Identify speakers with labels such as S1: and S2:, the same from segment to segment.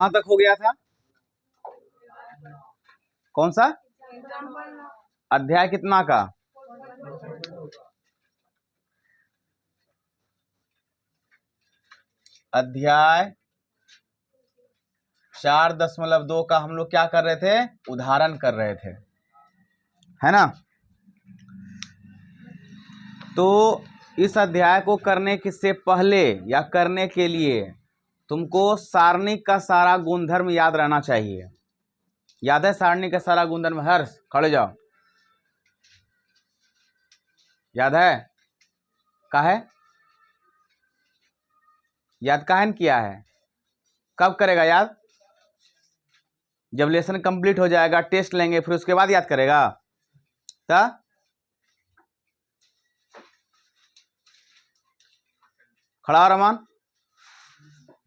S1: कहाँ तक हो गया था? कौन सा अध्याय कितना का? अध्याय 4.2 का हम लोग क्या कर रहे थे? उदाहरण कर रहे थे, है ना? तो इस अध्याय को करने से पहले या करने के लिए तुमको सारणी का सारा गुणधर्म याद रहना चाहिए। याद है सारणी का सारा गुणधर्म? हर्ष खड़े जाओ। याद है? का है याद? काहन किया है? कब करेगा याद? जब लेसन कंप्लीट हो जाएगा, टेस्ट लेंगे, फिर उसके बाद याद करेगा। ता खड़ा रमान,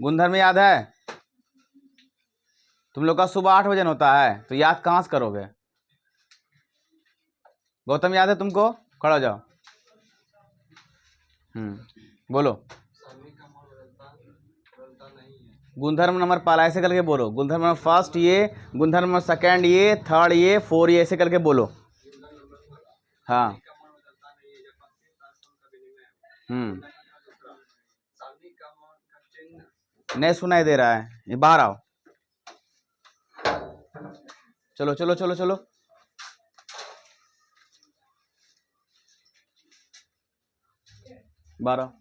S1: गुणधर्म याद है? तुम लोग का सुबह 8 बजे होता है, तो याद कहां से करोगे? गौतम याद है तुमको? खड़ा जाओ। बोलो। गुणधर्म नंबर पहला ऐसे करके बोलो। गुणधर्म नंबर फर्स्ट ये, गुणधर्म नंबर सेकंड ये, थर्ड ये, फोर ये, ऐसे करके बोलो। हाँ। नहीं सुनाई दे रहा है, ये बाहर आओ। चलो चलो चलो चलो। बारह।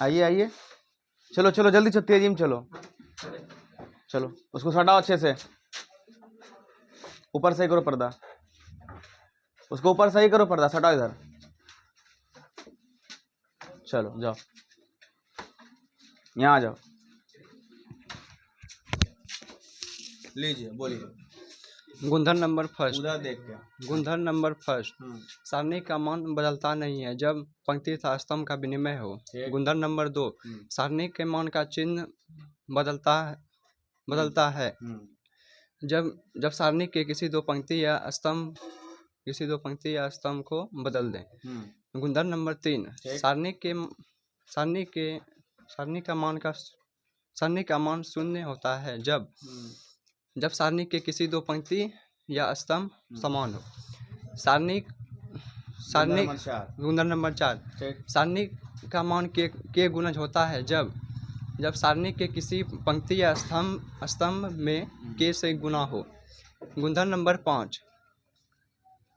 S1: आइए आइए, चलो चलो जल्दी चलो, तेजी में चलो। चलो उसको हटाओ अच्छे से, ऊपर सही करो पर्दा, उसको ऊपर सही करो पर्दा, हटाओ इधर। चलो जाओ, यहाँ आ जाओ। लीजिए बोलिए।
S2: गुणधर्म नंबर फर्स्ट।
S1: उधर देख के।
S2: गुणधर्म नंबर फर्स्ट, सारणी का मान बदलता नहीं है जब पंक्ति तथा स्तंभ का विनिमय हो। गुणधर्म नंबर 2, सारणी के मान का चिन्ह बदलता है जब सारणी के किसी दो पंक्ति या स्तंभ को बदल दें। गुणधर्म नंबर 3, सारणी का मान शून्य होता है जब सारणी के किसी दो पंक्ति या स्तंभ समान हो। गुणधर्म नंबर 4, सारणी का मान के गुणज होता है जब सारणी के किसी पंक्ति या स्तंभ में के से गुना हो। गुणधर्म नंबर 5।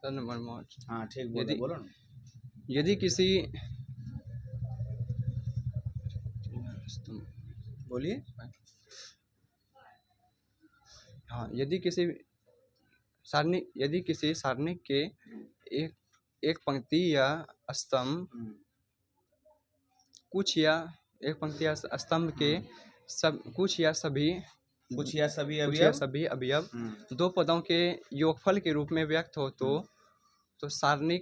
S1: हाँ ठीक बोलो, बोलो ना।
S2: यदि किसी
S1: बोलिए।
S2: हाँ, यदि किसी सारणी के एक पंक्ति या स्तंभ कुछ या सभी अवयव दो पदों के योगफल के रूप में व्यक्त हो तो सारणी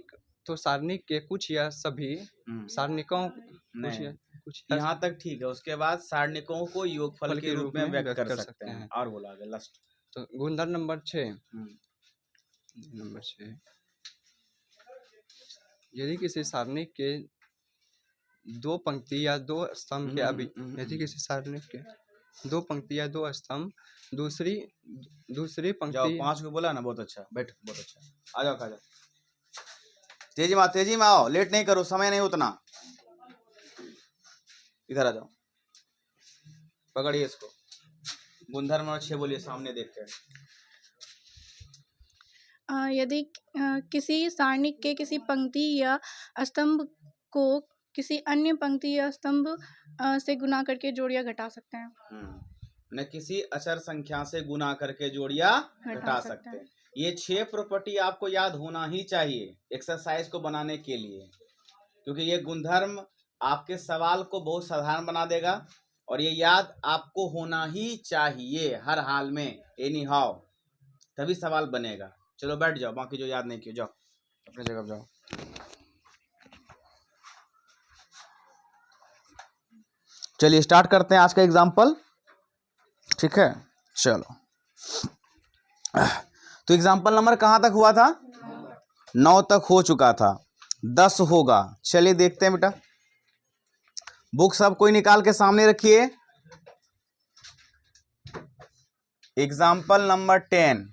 S2: के कुछ या सभी सारणिकों
S1: यहाँ तक ठीक है। उसके बाद सारणिकों को योगफल के रूप में व्यक्त कर सकते हैं। और बोला आगे लास्ट।
S2: तो गुणधर्म नंबर 6। यदि किसी सारणी के दो पंक्ति या दो स्तंभ के यदि किसी सारणी के दो पंक्ति या दो स्तंभ दूसरी पंक्ति
S1: 5 को बोला ना, बहुत अच्छा, बैठ, बहुत अच्छा। आ जाओ। तेजी में आओ, लेट नहीं करो, समय नहीं उतना। इधर आ जाओ, पकड़िए इसको। गुणधर्म नंबर 6 बोलिए, सामने देख कर।
S3: यदि किसी सारणी के किसी पंक्ति या स्तंभ को किसी अन्य पंक्ति या स्तंभ से गुना करके जोड़िया घटा सकते हैं।
S1: न किसी अचर संख्या से गुना करके जोड़िया घटा सकते हैं। ये 6 प्रॉपर्टी आपको याद होना ही चाहिए एक्सरसाइज को बनाने के लिए, क्योंकि ये गुणधर्म आपके सवाल को बहुत साधारण बना देगा और ये याद आपको होना ही चाहिए हर हाल में, एनी हाउ, तभी सवाल बनेगा। चलो बैठ जाओ, बाकी जो याद नहीं किया जाओ अपनी जगह जाओ। चलिए स्टार्ट करते हैं आज का एग्जाम्पल, ठीक है? चलो, तो एग्जाम्पल नंबर कहाँ तक हुआ था? 9 तक हो चुका था। 10 होगा। चलिए देखते हैं बेटा, बुक सब कोई निकाल के सामने रखिए। एग्जाम्पल नंबर 10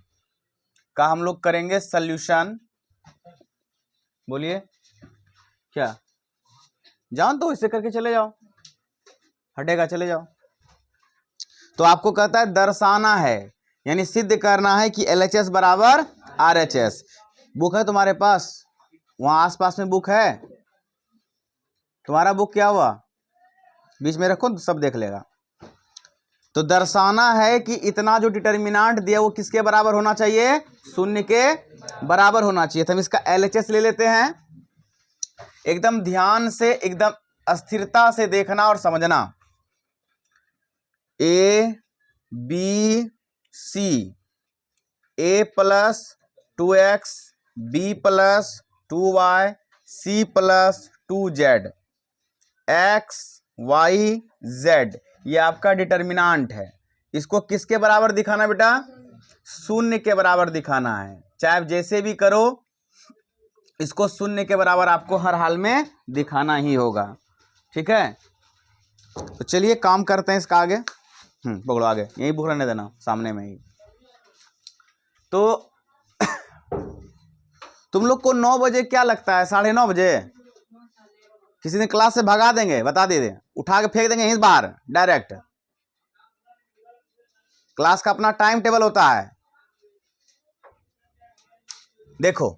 S1: का हम लोग करेंगे सल्यूशन। बोलिए क्या, जाओ तो इससे करके चले जाओ, हटेगा चले जाओ। तो आपको कहता है दर्शाना है, यानी सिद्ध करना है कि LHS बराबर RHS। बुक है तुम्हारे पास, वहां आसपास में बुक है तुम्हारा? बुक क्या हुआ, बीच में रखो तो सब देख लेगा। तो दर्शाना है कि इतना जो डिटर्मिनांट दिया वो किसके बराबर होना चाहिए, शून्य के बराबर होना चाहिए। तो हम इसका LHS ले लेते हैं। एकदम ध्यान से, एकदम अस्थिरता से देखना और समझना। A B C, A plus 2x, B plus 2y, C plus 2z, x y z, ये आपका डिटर्मिनांट है। इसको किसके बराबर दिखाना बेटा, शून्य के बराबर दिखाना है। चाहे आप जैसे भी करो, इसको शून्य के बराबर आपको हर हाल में दिखाना ही होगा। ठीक है, तो चलिए काम करते हैं इसका आगे। पकड़ो आगे, यही बुक रहने देना सामने में ही। तो तुम लोग को 9 बजे क्या लगता है, 9:30 बजे किसी दिन क्लास से भगा देंगे, बता दे, उठा के फेंक देंगे यहीं बाहर डायरेक्ट। क्लास का अपना टाइम टेबल होता है। देखो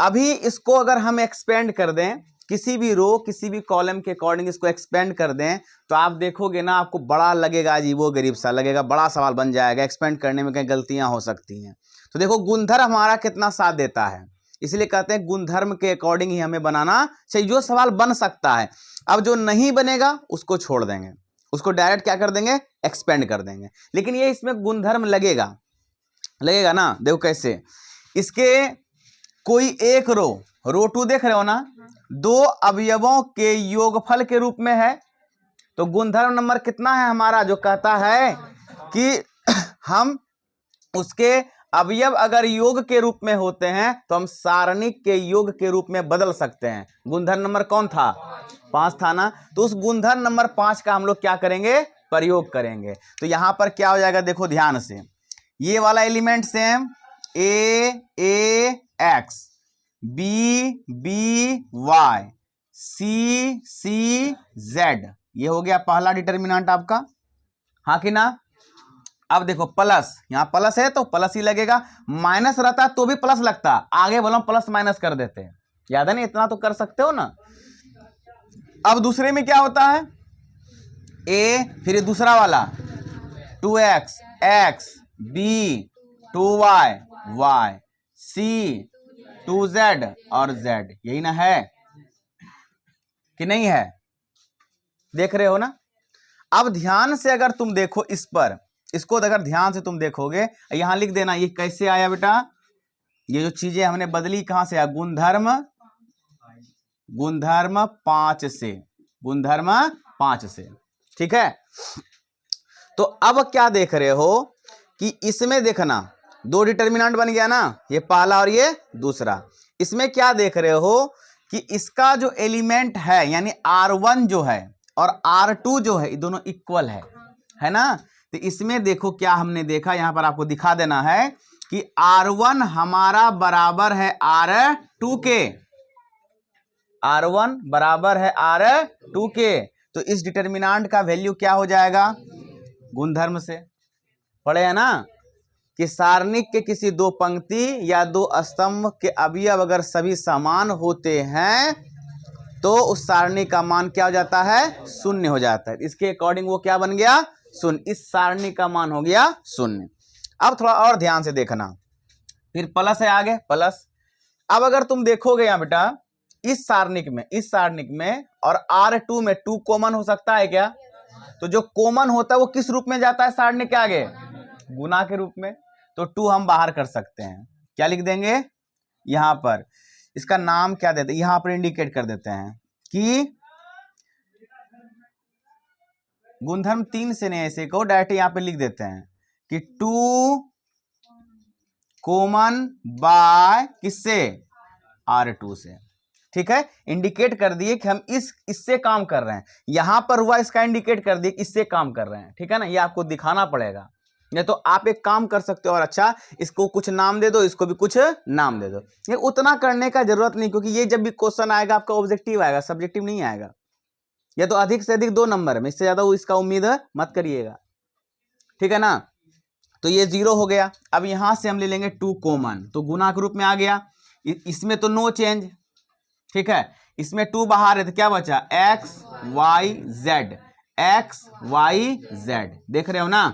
S1: अभी इसको अगर हम एक्सपेंड कर दें, किसी भी रो किसी भी कॉलम के अकॉर्डिंग इसको एक्सपेंड कर दें, तो आप देखोगे ना, आपको बड़ा लगेगा, अजीबो गरीब सा लगेगा, बड़ा सवाल बन जाएगा। एक्सपेंड करने में कहीं गलतियां हो सकती हैं। तो देखो गुणधर्म हमारा कितना साथ देता है, इसलिए कहते हैं गुणधर्म के अकॉर्डिंग ही हमें बनाना चाहिए। जो सवाल बन सकता है, अब जो नहीं बनेगा उसको छोड़ देंगे, उसको डायरेक्ट क्या कर देंगे, एक्सपेंड कर देंगे। लेकिन ये इसमें गुणधर्म लगेगा, लगेगा ना। देखो कैसे, इसके कोई एक रो 2 देख रहे हो ना, 2 अवयवों के योगफल के रूप में है। तो गुणधर्म नंबर कितना है हमारा, जो कहता है कि हम उसके अवयव अगर योग के रूप में होते हैं तो हम सारणिक के योग के रूप में बदल सकते हैं। गुणधर्म नंबर कौन था, 5 था ना। तो उस गुणधर्म नंबर 5 का हम लोग क्या करेंगे, प्रयोग करेंगे। तो यहां पर क्या हो जाएगा, देखो ध्यान से, ये वाला element same, A X, B Y, C Z, ये हो गया पहला डिटर्मिनेंट आपका, हाँ कि ना। अब देखो प्लस, यहां प्लस है तो प्लस ही लगेगा, माइनस रहता तो भी प्लस लगता, आगे बोलो प्लस माइनस कर देते हैं, याद है ना, इतना तो कर सकते हो ना। अब दूसरे में क्या होता है, A, फिर दूसरा वाला 2x x, B 2y y, C 2z और z, यही ना है कि नहीं है, देख रहे हो ना। अब ध्यान से अगर तुम देखो इस पर, इसको अगर ध्यान से तुम देखोगे, यहां लिख देना ये कैसे आया बेटा, ये जो चीजें हमने बदली कहां से आया, गुणधर्म 5 से, गुणधर्म 5 से, ठीक है। तो अब क्या देख रहे हो कि इसमें देखना 2 डिटर्मिनेंट बन गया ना, ये पहला और ये दूसरा। इसमें क्या देख रहे हो कि इसका जो एलिमेंट है, यानी R1 जो है और R2 जो है, ये दोनों इक्वल है ना। तो इसमें देखो क्या हमने देखा, यहां पर आपको दिखा देना है कि R1 हमारा बराबर है R2 के, R1 बराबर है R2 के। तो इस डिटर्मिनेंट का वैल्यू क्या हो जाएगा, गुणधर्म से पढ़े है ना, कि सारणिक के किसी 2 पंक्ति या 2 स्तंभ के अवयव अगर सभी समान होते हैं तो उस सारणी का मान क्या हो जाता है, 0 हो जाता है। इसके अकॉर्डिंग वो क्या बन गया, 0। इस सारणी का मान हो गया 0। अब थोड़ा और ध्यान से देखना, फिर प्लस है आगे, प्लस। अब अगर तुम देखोगे यहां बेटा, इस सारणिक में और R2 में 2 कॉमन हो सकता है क्या, तो जो कॉमन होता है वो किस रूप में जाता है सारणी के आगे, गुना के रूप में। तो 2 हम बाहर कर सकते हैं, क्या लिख देंगे यहां पर, इसका नाम क्या देते हैं, यहां पर इंडिकेट कर देते हैं कि गुणधर्म 3 से नहीं, ऐसे को डायरेक्ट यहां पे लिख देते हैं कि 2 कॉमन बाय किससे, R2 से। ठीक है, इंडिकेट कर दिए कि हम इससे काम कर रहे हैं, यहां पर हुआ इसका इंडिकेट कर दिए इससे काम कर रहे हैं, ठीक है ना, ये आपको दिखाना पड़ेगा। या तो आप एक काम कर सकते हो और अच्छा इसको कुछ नाम दे दो, इसको भी कुछ नाम दे दो, ये उतना करने का जरूरत नहीं, क्योंकि ये जब भी क्वेश्चन आएगा आपका ऑब्जेक्टिव आएगा, सब्जेक्टिव नहीं आएगा। या तो अधिक से अधिक 2 नंबर में, इससे ज्यादा इसका उम्मीद मत करिएगा, ठीक है ना। तो ये 0 हो गया। अब यहां से हम ले लेंगे 2 कॉमन, तो गुना के रूप में आ गया, इसमें तो नो चेंज, ठीक है, इसमें 2 बाहर है तो क्या बचा x y z, x y z, देख रहे हो ना,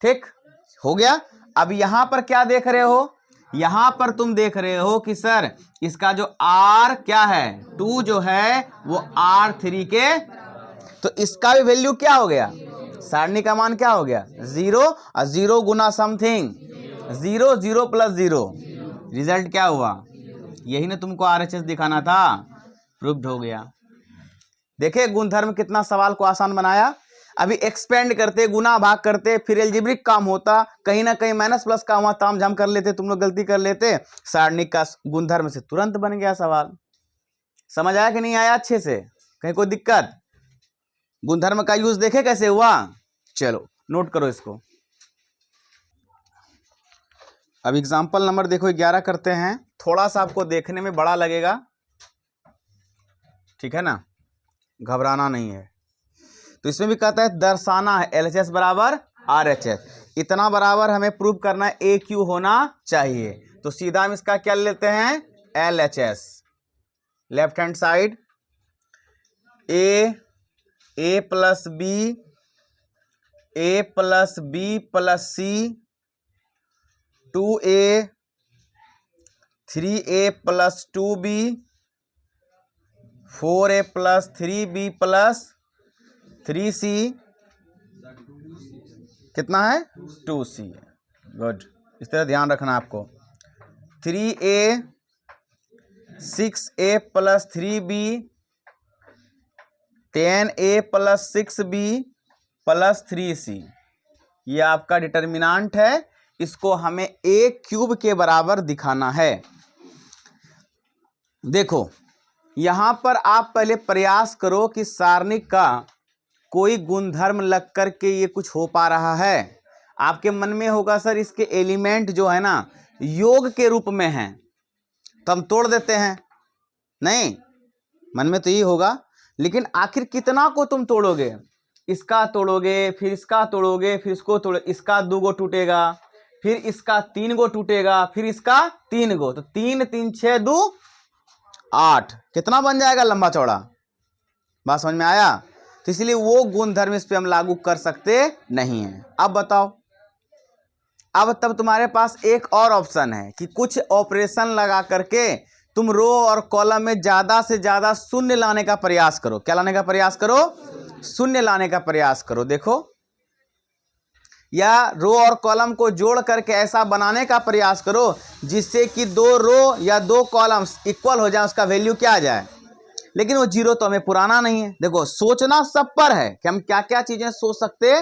S1: ठीक हो गया। अब यहां पर क्या देख रहे हो, यहां पर तुम देख रहे हो कि सर इसका जो r क्या है 2 जो है वो r3 के, तो इसका भी वैल्यू क्या हो गया, सारणी का मान क्या हो गया 0, और 0 गुना समथिंग 0, 0 प्लस 0, रिजल्ट क्या हुआ, यही ना तुमको RHS दिखाना था, प्रूव्ड हो गया। देखे गुणधर्म कितना सवाल को आसान बनाया। अभी एक्सपेंड करते, गुना भाग करते, फिर एल्जेब्रिक काम होता, कहीं ना कहीं माइनस प्लस का वहां ताम झाम कर लेते, तुम लोग गलती कर लेते, सारणिक का गुणधर्म से तुरंत बन गया सवाल। समझ आया कि नहीं आया अच्छे से, कहीं कोई दिक्कत, गुणधर्म का यूज देखे कैसे हुआ, चलो नोट करो इसको। अब एग्जाम्पल नंबर देखो 11 करते हैं, थोड़ा सा आपको देखने में बड़ा लगेगा, ठीक है ना, घबराना नहीं है। तो इसमें भी कहता है दर्शाना है LHS बराबर RHS, इतना बराबर हमें प्रूव करना है AQ होना चाहिए, तो सीधा हम इसका क्या लेते हैं LHS, left hand side A plus B, A plus B plus C, 2A 3A plus 2B, 4A plus 3B plus 3C, कितना है 2C, गुड, इस तरह ध्यान रखना आपको। 3A 6A plus 3B, 10A plus 6B plus 3C, ये आपका determinant है, इसको हमें A क्यूब के बराबर दिखाना है। देखो यहां पर आप पहले प्रयास करो कि सारणिक का कोई गुणधर्म लग कर के ये कुछ हो पा रहा है। आपके मन में होगा सर इसके एलिमेंट जो है ना योग के रूप में हैं, तो हम तोड़ देते हैं, नहीं, मन में तो ये होगा, लेकिन आखिर कितना को तुम तोड़ोगे, इसका तोड़ोगे, फिर इसका तोड़ोगे, फिर इसको तोड़ो, इसका 2 गो टूटेगा, फिर इसका 3 गो टूटेगा, फिर इसका 3 गो, तो 3 3 6 2 8, कितना बन जाएगा लंबा चौड़ा, बात समझ में आया। तो इसलिए वो गुणधर्म इस पे हम लागू कर सकते नहीं है। अब बताओ, अब तब तुम्हारे पास एक और ऑप्शन है कि कुछ ऑपरेशन लगा करके तुम रो और कॉलम में ज्यादा से ज्यादा शून्य लाने का प्रयास करो। क्या लाने का प्रयास करो, शून्य लाने का प्रयास करो। देखो, या रो और कॉलम को जोड़ करके ऐसा बनाने का प्रयास करो जिससे कि 2 रो या 2 कॉलम्स इक्वल हो जाए, उसका वैल्यू क्या आ जाए, लेकिन वो 0 तो हमें पुराना नहीं है। देखो सोचना सब पर है कि हम क्या क्या चीजें सोच सकते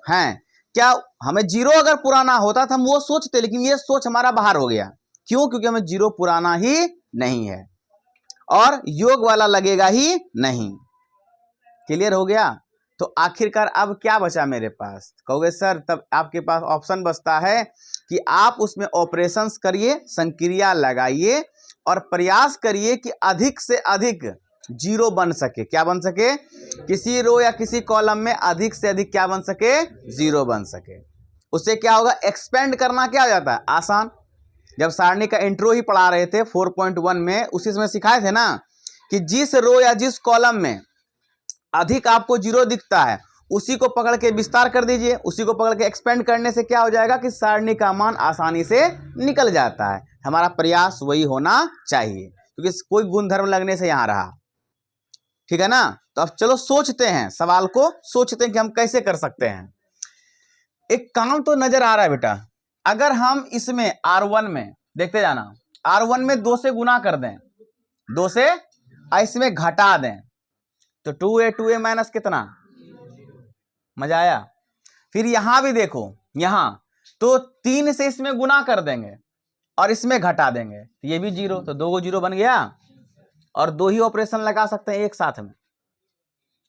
S1: हैं। क्या हमें 0 अगर पुराना होता तो हम वो सोचते, लेकिन ये सोच हमारा बाहर हो गया, क्यों, क्योंकि हमें 0 पुराना ही नहीं है और योग वाला लगेगा ही नहीं। क्लियर हो गया। तो आखिरकार अब क्या बचा मेरे पास, कहोगे सर तब आपके पास ऑप्शन बचता है कि आप उसमें ऑपरेशंस करिए, संक्रिया लगाइए और प्रयास करिए कि अधिक से अधिक 0 बन सके। क्या बन सके, किसी रो या किसी कॉलम में अधिक से अधिक क्या बन सके, 0 बन सके। उससे क्या होगा, एक्सपेंड करना क्या हो जाता है, आसान। जब सारणी का इंट्रो ही पढ़ा रहे थे 4.1 में, उसी समय सिखाए थे ना कि जिस रो या जिस कॉलम में अधिक आपको 0 दिखता है उसी को पकड़ के विस्तार कर दीजिए, उसी को पकड़ के एक्सपेंड करने से क्या हो जाएगा कि सारणी का मान आसानी से निकल जाता है। हमारा प्रयास वही होना चाहिए, क्योंकि कोई गुणधर्म लगने से यहां रहा, ठीक है ना। तो अब चलो सोचते हैं, सवाल को सोचते हैं कि हम कैसे कर सकते हैं। एक काम तो नजर आ रहा है बेटा, अगर हम इसमें R1 में देखते जाना, R1 में 2 से गुना कर दें, 2 से इसमें घटा दें, तो 2A माइनस कितना, मजा आया। फिर यहां भी देखो, यहां तो 3 से इसमें गुना कर देंगे और इसमें घटा देंगे, तो ये भी 0, तो 2 0 बन गया, और 2 ही ऑपरेशन लगा सकते हैं एक साथ में,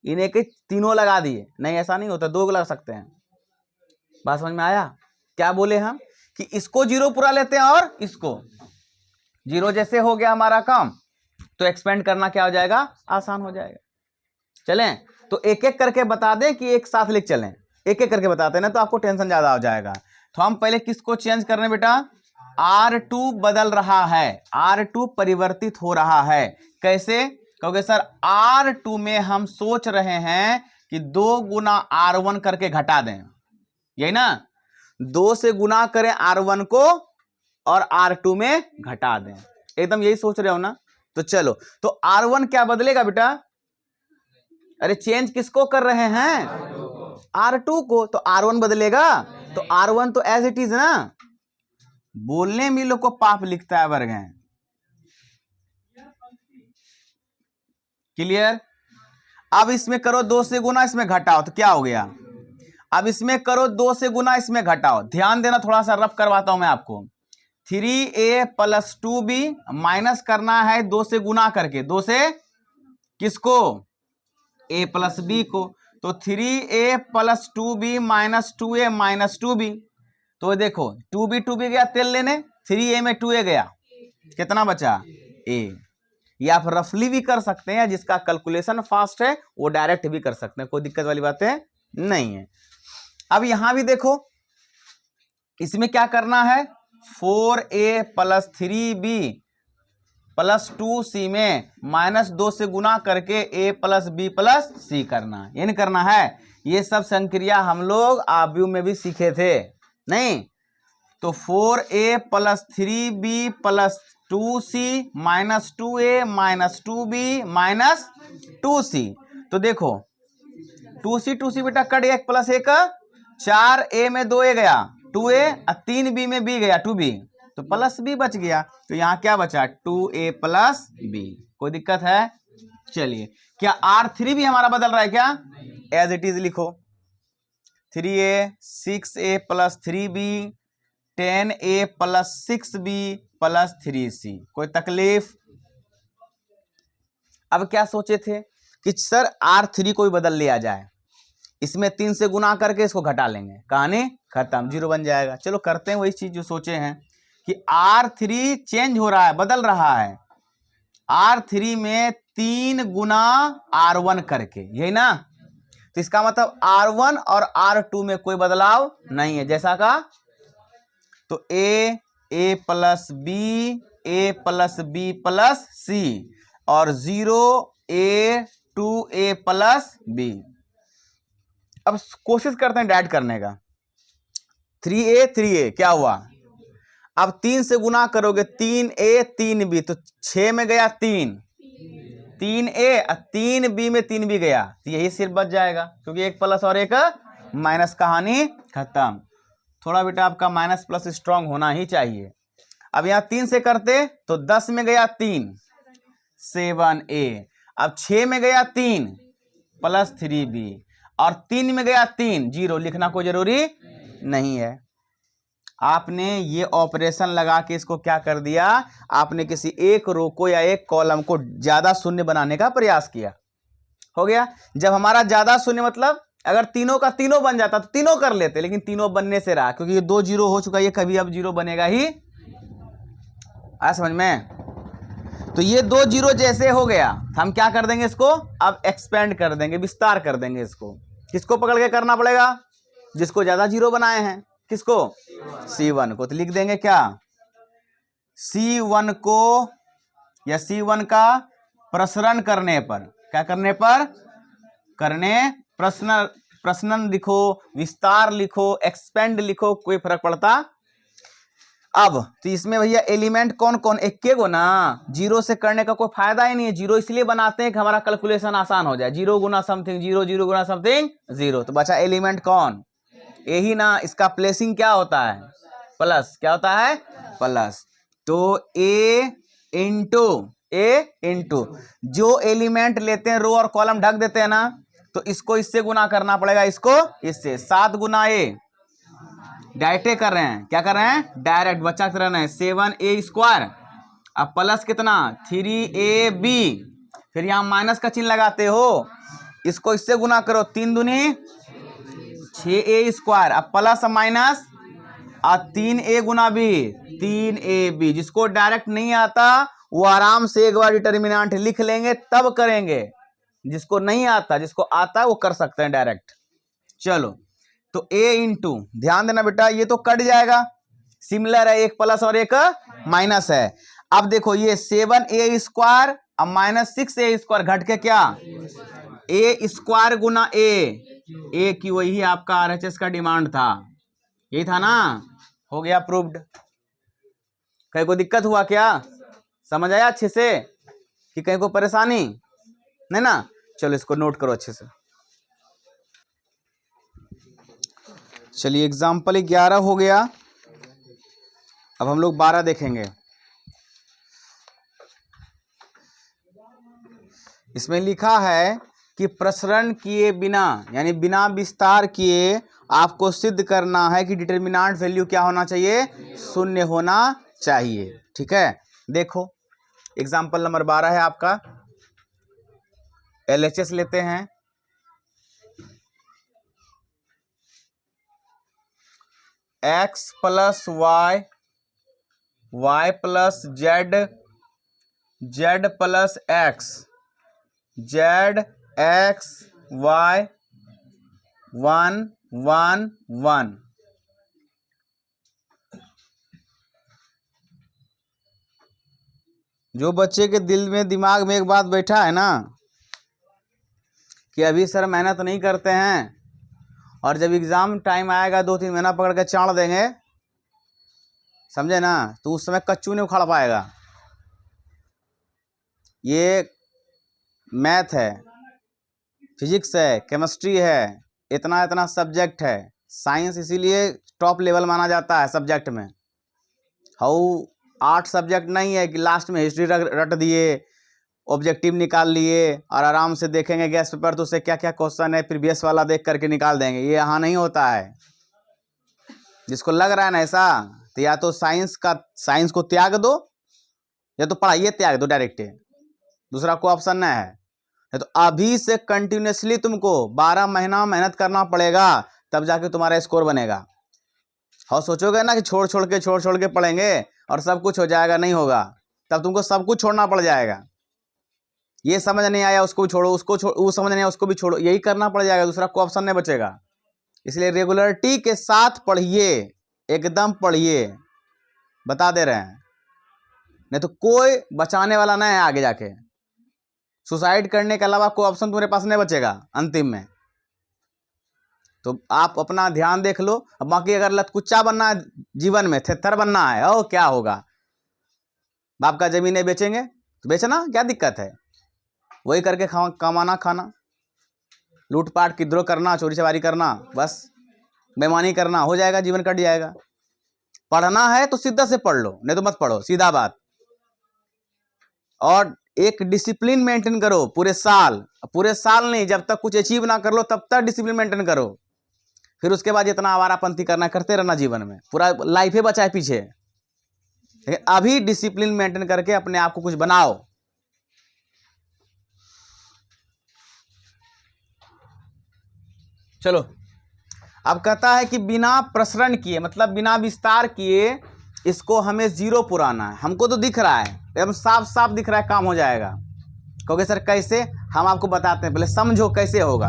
S1: इन्हें के तीनों लगा दिए, नहीं ऐसा नहीं होता, 2 लगा सकते हैं। बात समझ में आया? क्या बोले हम कि इसको 0 पूरा लेते हैं और इसको 0 जैसे हो गया हमारा काम, तो एक्सपेंड करना क्या हो जाएगा, आसान हो जाएगा। चलें तो एक एक करके बता दें कि एक साथ लिख चलें, एक एक करके बताते हैं ना तो आपको टेंशन ज्यादा हो जाएगा। तो हम पहले किसको चेंज कर रहे हैं बेटा, R2 बदल रहा है, R2 परिवर्तित हो रहा है। कैसे? क्योंकि सर R2 में हम सोच रहे हैं कि 2 गुना R1 करके घटा दें, यही ना, 2 से गुना करें R1 को और R2 में घटा दें, एकदम यही सोच रहे हो ना। तो चलो, तो R1 क्या बदलेगा बेटा, अरे चेंज किसको कर रहे हैं, R2 को, तो R1 बदलेगा, तो R1 तो एज इट इज ना, बोलने में लोग को पाप लिखता है वर्ग है। क्लियर? अब इसमें करो 2 से गुना, इसमें घटाओ, तो क्या हो गया, अब इसमें करो 2 से गुना, इसमें घटाओ, ध्यान देना, थोड़ा सा रफ करवाता हूं मैं आपको। 3a + 2b माइनस करना है 2 से गुना करके, 2 से किसको, a + b को, तो 3a + 2b - 2a - 2b, तो देखो 2b गया तेल लेने, 3a में 2a गया, कितना बचा, a। ये आप रफली भी कर सकते हैं, जिसका कैलकुलेशन फास्ट है वो डायरेक्ट भी कर सकते हैं, कोई दिक्कत वाली बातें नहीं है। अब यहां भी देखो, इसमें क्या करना है, 4a + 3b + 2c में -2 से गुना करके a + b + c करना, ये नहीं करना है। ये सब संक्रिया हम लोग आव्यूह में भी सीखे थे, नहीं? तो 4a + 3b + 2c - 2a - 2b - 2c, तो देखो 2c बेटा कट गया, 1 + 1 4a में 2a गया 2a, 3b में b गया 2b, तो प्लस b बच गया, तो यहाँ क्या बचा, 2a + b। कोई दिक्कत है? चलिए, क्या R3 भी हमारा बदल रहा है क्या, एज इट इज लिखो, 3a 6a + 3b 10a + 6b + 3c, कोई तकलीफ? अब क्या सोचे थे कि सर R3 को भी बदल लिया जाए, इसमें 3 से गुना करके इसको घटा लेंगे, कहानी खत्म, 0 बन जाएगा। चलो करते हैं वही चीज जो सोचे हैं कि R3 चेंज हो रहा है, बदल रहा है, R3 में 3 गुना R1 करके, यही ना, तो इसका मतलब R1 और R2 में कोई बदलाव नहीं है, जैसा का, तो a + b a + b + c और 0a 2a + b। अब कोशिश करते हैं डायरेक्ट करने का, 3a क्या हुआ, अब 3 से गुना करोगे, 3a 3b, तो 6 में गया 3a 3b में 3b गया, तो यही सिर्फ बच जाएगा, क्योंकि एक प्लस और एक माइनस, कहानी खत्म। थोड़ा बेटा आपका माइनस प्लस स्ट्रांग होना ही चाहिए। अब यहाँ 3 से करते तो 10 में गया 3 7a, अब 6 में गया 3 + 3b और 3 में गया 3 0, लिखना कोई जरूरी नहीं है। आपने ये ऑपरेशन लगा के इसको क्या कर दिया, आपने किसी एक रो को या एक कॉलम को ज्यादा शून्य बनाने का प्रयास किया, हो गया। जब हमारा ज्यादा शून्य मतलब अगर तीनों का तीनों बन जाता तो तीनों कर लेते, लेकिन तीनों बनने से रहा, क्योंकि ये 2 0 हो चुका है, ये कभी अब 0 बनेगा ही, आ समझ में। तो ये 2 0 जैसे हो गया, हम क्या कर देंगे इसको, अब एक्सपेंड कर देंगे, विस्तार कर देंगे इसको। किसको पकड़ के करना पड़ेगा, जिसको ज्यादा 0 बनाए हैं, किसको, C1 को। तो लिख देंगे क्या, C1 को या C1 का प्रसरण करने पर, क्या करने पर, करने, प्रश्न लिखो, विस्तार लिखो, एक्सपेंड लिखो, कोई फर्क पड़ता। अब तो इसमें भैया एलिमेंट कौन कौन, एक गो ना, 0 से करने का कोई फायदा ही नहीं है। 0 इसलिए बनाते हैं कि हमारा कैलकुलेशन आसान हो जाए, 0 गुना समथिंग 0, 0 गुना समथिंग 0, तो बचा एलिमेंट कौन, यही ना। इसका प्लेसिंग क्या होता है, प्लस, क्या होता है, प्लस। तो a इंटू जो एलिमेंट लेते हैं रो और कॉलम ढक देते हैं ना, तो इसको इससे गुना करना पड़ेगा, इसको इससे, 7 गुना a, डायरेक्ट कर रहे हैं, क्या कर रहे हैं, डायरेक्ट, बच्चा कर रहे हैं 7a² अब प्लस कितना 3ab, फिर यहाँ माइनस का चिन्ह लगाते हो, इसको इससे गुना करो, 3 दूनी 6a², अब प्लस माइनस और 3a गुना b 3ab। जिसको डायरेक्ट नहीं आता वो आराम से एक बार डिटर्मिनेंट लिख लेंगे तब करेंगे, जिसको नहीं आता, जिसको आता है वो कर सकते हैं डायरेक्ट। चलो तो a इंटू, ध्यान देना बेटा ये तो कट जाएगा, सिमिलर है, एक प्लस और एक माइनस है। अब देखो ये 7a² अब माइनस 6a² घट के क्या a² गुना a की वही आपका RHS का डिमांड था, यही था ना, हो गया प्रूव्ड। कहीं को दिक्कत हुआ क्या, समझ आया अच्छे से कि कहीं को परेशानी नहीं ना? चलो इसको नोट करो अच्छे से। चलिए एग्जाम्पल 11 हो गया, अब हम लोग 12 देखेंगे। इसमें लिखा है कि प्रसरण किए बिना यानी बिना विस्तार किए आपको सिद्ध करना है कि डिटर्मिनेंट वैल्यू क्या होना चाहिए, शून्य होना चाहिए। ठीक है, देखो एग्जाम्पल नंबर 12 है आपका, LHS लेते हैं। x plus Y, Y plus Z, Z plus X, Z X Y 1 1 1। जो बच्चे के दिल में दिमाग में एक बात बैठा है ना कि अभी सर मेहनत नहीं करते हैं और जब एग्जाम टाइम आएगा 2-3 महीना पकड़ के चाड़ देंगे, समझे ना, तो उस समय कच्चू नहीं उखाड़ पाएगा। ये मैथ है, फिजिक्स है, केमिस्ट्री है, इतना इतना सब्जेक्ट है। साइंस इसीलिए टॉप लेवल माना जाता है सब्जेक्ट में। हाउ 8 सब्जेक्ट नहीं है कि लास्ट में हिस्ट्री रट दिए, ऑब्जेक्टिव निकाल लिए और आराम से देखेंगे गैस पेपर तो उससे क्या क्या क्वेश्चन है प्रीवियस वाला देख करके निकाल देंगे। ये यहाँ नहीं होता है। जिसको लग रहा है ना ऐसा, तो या तो साइंस को त्याग दो या तो पढ़ाइए त्याग दो डायरेक्ट, दूसरा कोई ऑप्शन नहीं है। तो अभी से कंटिन्यूसली तुमको 12 महीना मेहनत करना पड़ेगा, तब जाके तुम्हारा स्कोर बनेगा। और सोचोगे ना कि छोड़ छोड़ के पढ़ेंगे और सब कुछ हो जाएगा, नहीं होगा। तब तुमको सब कुछ छोड़ना पड़ जाएगा। ये समझ नहीं आया उसको भी छोड़ो, वो समझ नहीं आया उसको भी छोड़ो, यही करना पड़ जाएगा, दूसरा कोई ऑप्शन नहीं बचेगा। इसलिए रेगुलरिटी के साथ पढ़िए, एकदम पढ़िए, बता दे रहे हैं, नहीं तो कोई बचाने वाला नहीं है आगे जाके। सुसाइड करने के अलावा कोई ऑप्शन तुम्हारे पास नहीं बचेगा अंतिम में। तो आप अपना ध्यान देख लो। अब बाकी अगर लतकुच्चा बनना है जीवन में, थेथर बनना है, ओ क्या होगा, बाप का जमीनें बेचेंगे तो बेचना, क्या दिक्कत है, वही करके कमाना खाना, लूटपाट किद्रोह करना, चोरी चवारी करना, बस बेईमानी करना, हो जाएगा, जीवन कट जाएगा। पढ़ना है तो सीधा से पढ़ लो, नहीं तो मत पढ़ो, सीधा बात। और एक डिसिप्लिन मेंटेन करो पूरे साल नहीं, जब तक कुछ अचीव ना कर लो तब तक डिसिप्लिन मेंटेन करो। फिर उसके बाद जितना आवारापंथी करना करते रहना, जीवन में पूरा लाइफ ही बचा है पीछे। लेकिन अभी डिसिप्लिन मेंटेन करके अपने आप को कुछ बनाओ। चलो अब कहता है कि बिना प्रसरण किए, मतलब बिना विस्तार किए इसको हमें 0 पुराना है। हमको तो दिख रहा है, एकदम साफ साफ दिख रहा है, काम हो जाएगा। कहोगे सर कैसे, हम आपको बताते हैं, पहले समझो कैसे होगा।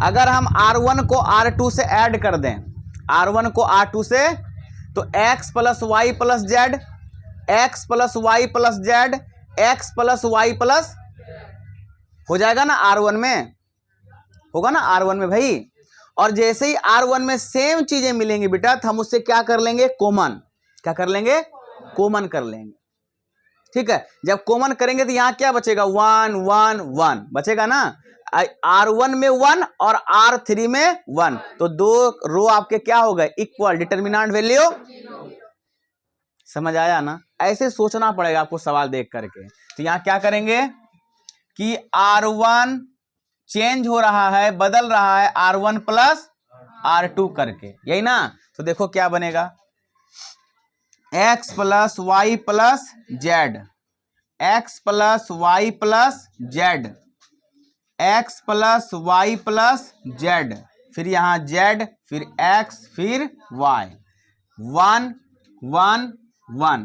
S1: अगर हम R1 को R2 से ऐड कर दें, R1 को R2 से, तो x plus Y plus Z, X plus Y plus Z, X plus Y plus हो जाएगा ना, R1 में होगा ना, R1 में भाई। और जैसे ही R1 में सेम चीजें मिलेंगी बेटा, तो हम उससे क्या कर लेंगे, कॉमन। क्या कर लेंगे, कॉमन कर लेंगे। ठीक है, जब कॉमन करेंगे तो यहां क्या बचेगा, 1 1 1 बचेगा ना। R1 में 1 और R3 में 1, तो 2 रो आपके क्या हो गए, इक्वल, डिटर्मिनेंट वैल्यू। समझ आया ना? ऐसे सोचना पड़ेगा आपको सवाल देख करके। तो यहां क्या करेंगे कि R1 चेंज हो रहा है, बदल रहा है R1 प्लस R2 करके, यही ना। तो देखो क्या बनेगा, X plus Y plus Z, X plus Y plus Z, X plus Y plus Z, फिर यहाँ जेड, फिर एक्स, फिर वाई, 1 1 1।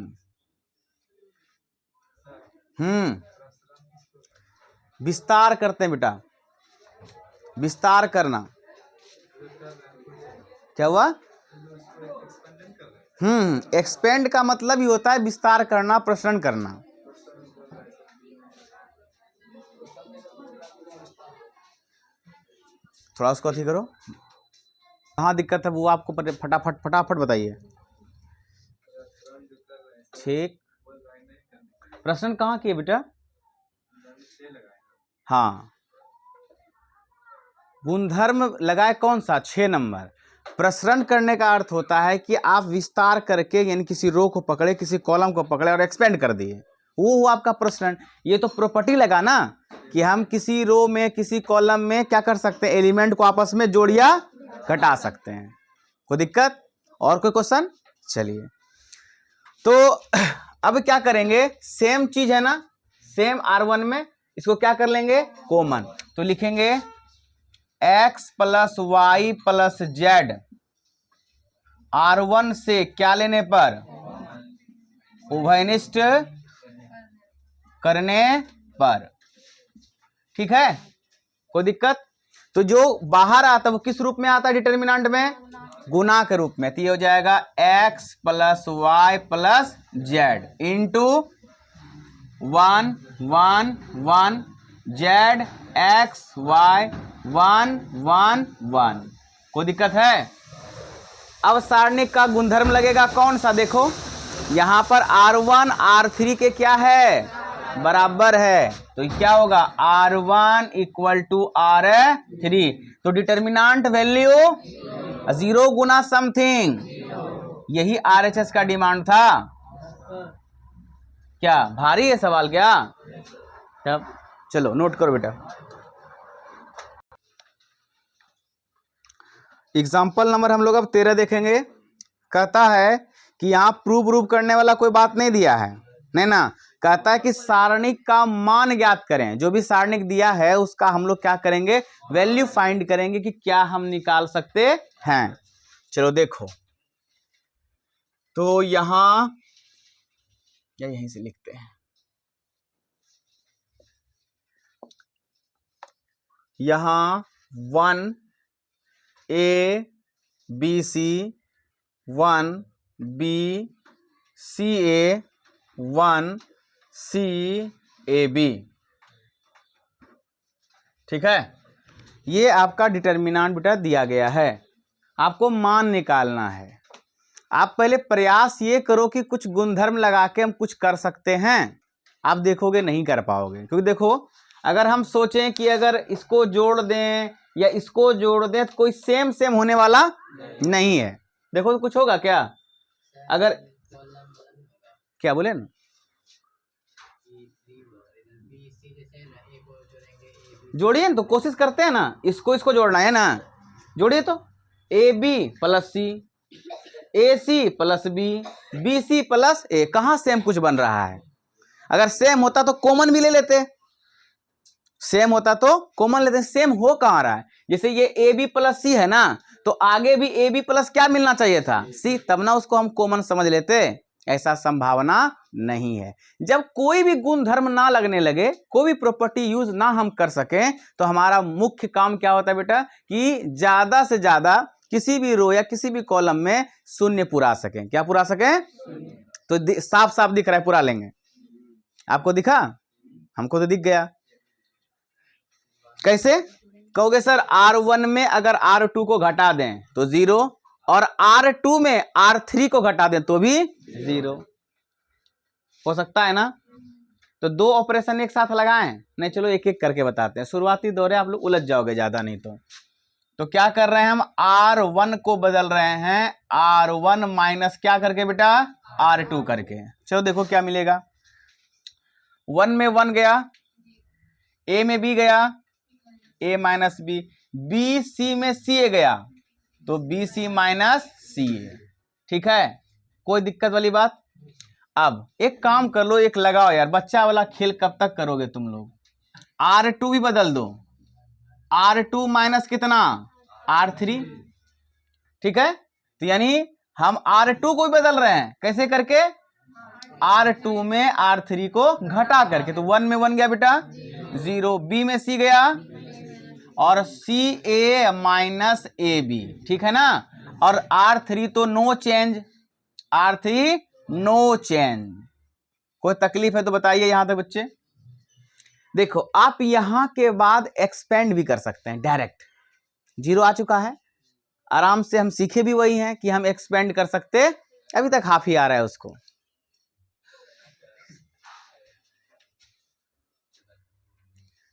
S1: विस्तार करते हैं बेटा, विस्तार करना। क्या हुआ? एक्सपेंड का मतलब ही होता है विस्तार करना, प्रसरण करना। थोड़ा उसको अथी करो, कहाँ दिक्कत है वो आपको फटाफट फटाफट बताइए। ठीक, प्रश्न कहाँ किए बेटा? हाँ, गुणधर्म लगाए कौन सा? 6 नंबर। प्रसरण करने का अर्थ होता है कि आप विस्तार करके, यानी किसी रो को पकड़े, किसी कॉलम को पकड़े और एक्सपेंड कर दिए, वो हुआ आपका प्रसरण। ये तो प्रॉपर्टी लगा ना कि हम किसी रो में, किसी कॉलम में क्या कर सकते हैं, एलिमेंट को आपस में जोड़ या घटा सकते हैं। कोई दिक्कत? और कोई क्वेश्चन? चलिए, तो अब क्या करेंगे, सेम चीज है ना, सेम R1 में इसको क्या कर लेंगे, कॉमन। तो लिखेंगे x plus Y plus Z, R1 से क्या लेने पर, उभयनिष्ठ करने पर। ठीक है, कोई दिक्कत? तो जो बाहर आता है वो किस रूप में आता है डिटर्मिनेंट में? गुना के रूप में। तो ये हो जाएगा x plus Y plus Z into 1 1 1 Z X Y 1 1 1। कोई दिक्कत है? अब सारणिक का गुणधर्म लगेगा कौन सा? देखो यहां पर R1 R3 के क्या है, बराबर है। तो क्या होगा, R1 इक्वल टू R3। तो डिटर्मिनेंट वैल्यू 0 गुना समथिंग, यही RHS का डिमांड था। क्या भारी है सवाल क्या? तब चलो नोट करो बेटा। एग्जाम्पल नंबर हम लोग अब 13 देखेंगे। कहता है कि यहाँ प्रूव करने वाला कोई बात नहीं दिया है, नहीं ना। कहता है कि सारणिक का मान ज्ञात करें। जो भी सारणिक दिया है उसका हम लोग क्या करेंगे, वैल्यू फाइंड करेंगे कि क्या हम निकाल सकते हैं। चलो देखो, तो यहां या यहीं से लिखते हैं, यहां 1 A B C 1 B C A 1 C A B। ठीक है, ये आपका डिटर्मिनेंट बेटा दिया गया है, आपको मान निकालना है। आप पहले प्रयास ये करो कि कुछ गुणधर्म लगा के हम कुछ कर सकते हैं। आप देखोगे नहीं कर पाओगे, क्योंकि देखो अगर हम सोचें कि अगर इसको जोड़ दें या इसको जोड़ दें तो कोई सेम सेम होने वाला नहीं है। देखो तो कुछ होगा क्या? अगर क्या बोले ना, जोड़िए ना, तो कोशिश करते हैं ना, इसको जोड़ना है ना, जोड़िए तो AB plus C, AC plus B, BC plus A। कहाँ सेम कुछ बन रहा है? अगर सेम होता तो कॉमन भी ले लेते, सेम होता तो कॉमन लेते। सेम हो कहाँ रहा है? जैसे ये AB प्लस C है ना, तो आगे भी AB प्लस क्या मिलना चाहिए था, C, तब ना उसको हम कॉमन समझ लेते। ऐसा संभावना नहीं है। जब कोई भी गुण धर्म ना लगने लगे, कोई भी प्रॉपर्टी यूज ना हम कर सकें, तो हमारा मुख्य काम क्या होता है बेटा, कि ज्यादा से ज्यादा किसी भी रो या किसी भी कॉलम में शून्य पुरा सकें। क्या पुरा सकें? तो साफ साफ दिख रहा है, पुरा लेंगे। आपको दिखा? हमको तो दिख गया। कैसे कहोगे सर? R1 में अगर R2 को घटा दें तो 0, और R2 में R3 को घटा दें तो भी 0 हो सकता है ना। तो दो ऑपरेशन एक साथ लगाएं? नहीं, चलो एक एक करके बताते हैं। शुरुआती दौरे आप लोग उलझ जाओगे ज्यादा नहीं तो क्या कर रहे हैं हम, R1 को बदल रहे हैं R1 माइनस क्या करके बेटा, R2 करके। चलो देखो क्या मिलेगा। 1 में 1 गया, A में B गया, A माइनस B, BC में CA गया तो BC माइनस CA। ठीक है, कोई दिक्कत वाली बात? अब एक काम कर लो, एक लगाओ यार, बच्चा वाला खेल कब तक करोगे तुम लोग? R2 भी बदल दो, R2 माइनस कितना, R3, ठीक है। तो यानी हम R2 को भी बदल रहे हैं, कैसे करके, R2 में R3 को घटा करके। तो 1 में 1 गया बेटा 0, B में C गया और CA माइनस AB, ठीक है ना। और R3 तो no change, R3 no change. कोई तकलीफ है तो बताइए यहां तक बच्चे। देखो आप यहां के बाद एक्सपेंड भी कर सकते हैं डायरेक्ट, 0 आ चुका है, आराम से हम सीखे भी वही हैं कि हम एक्सपेंड कर सकते, अभी तक हाफ ही आ रहा है उसको।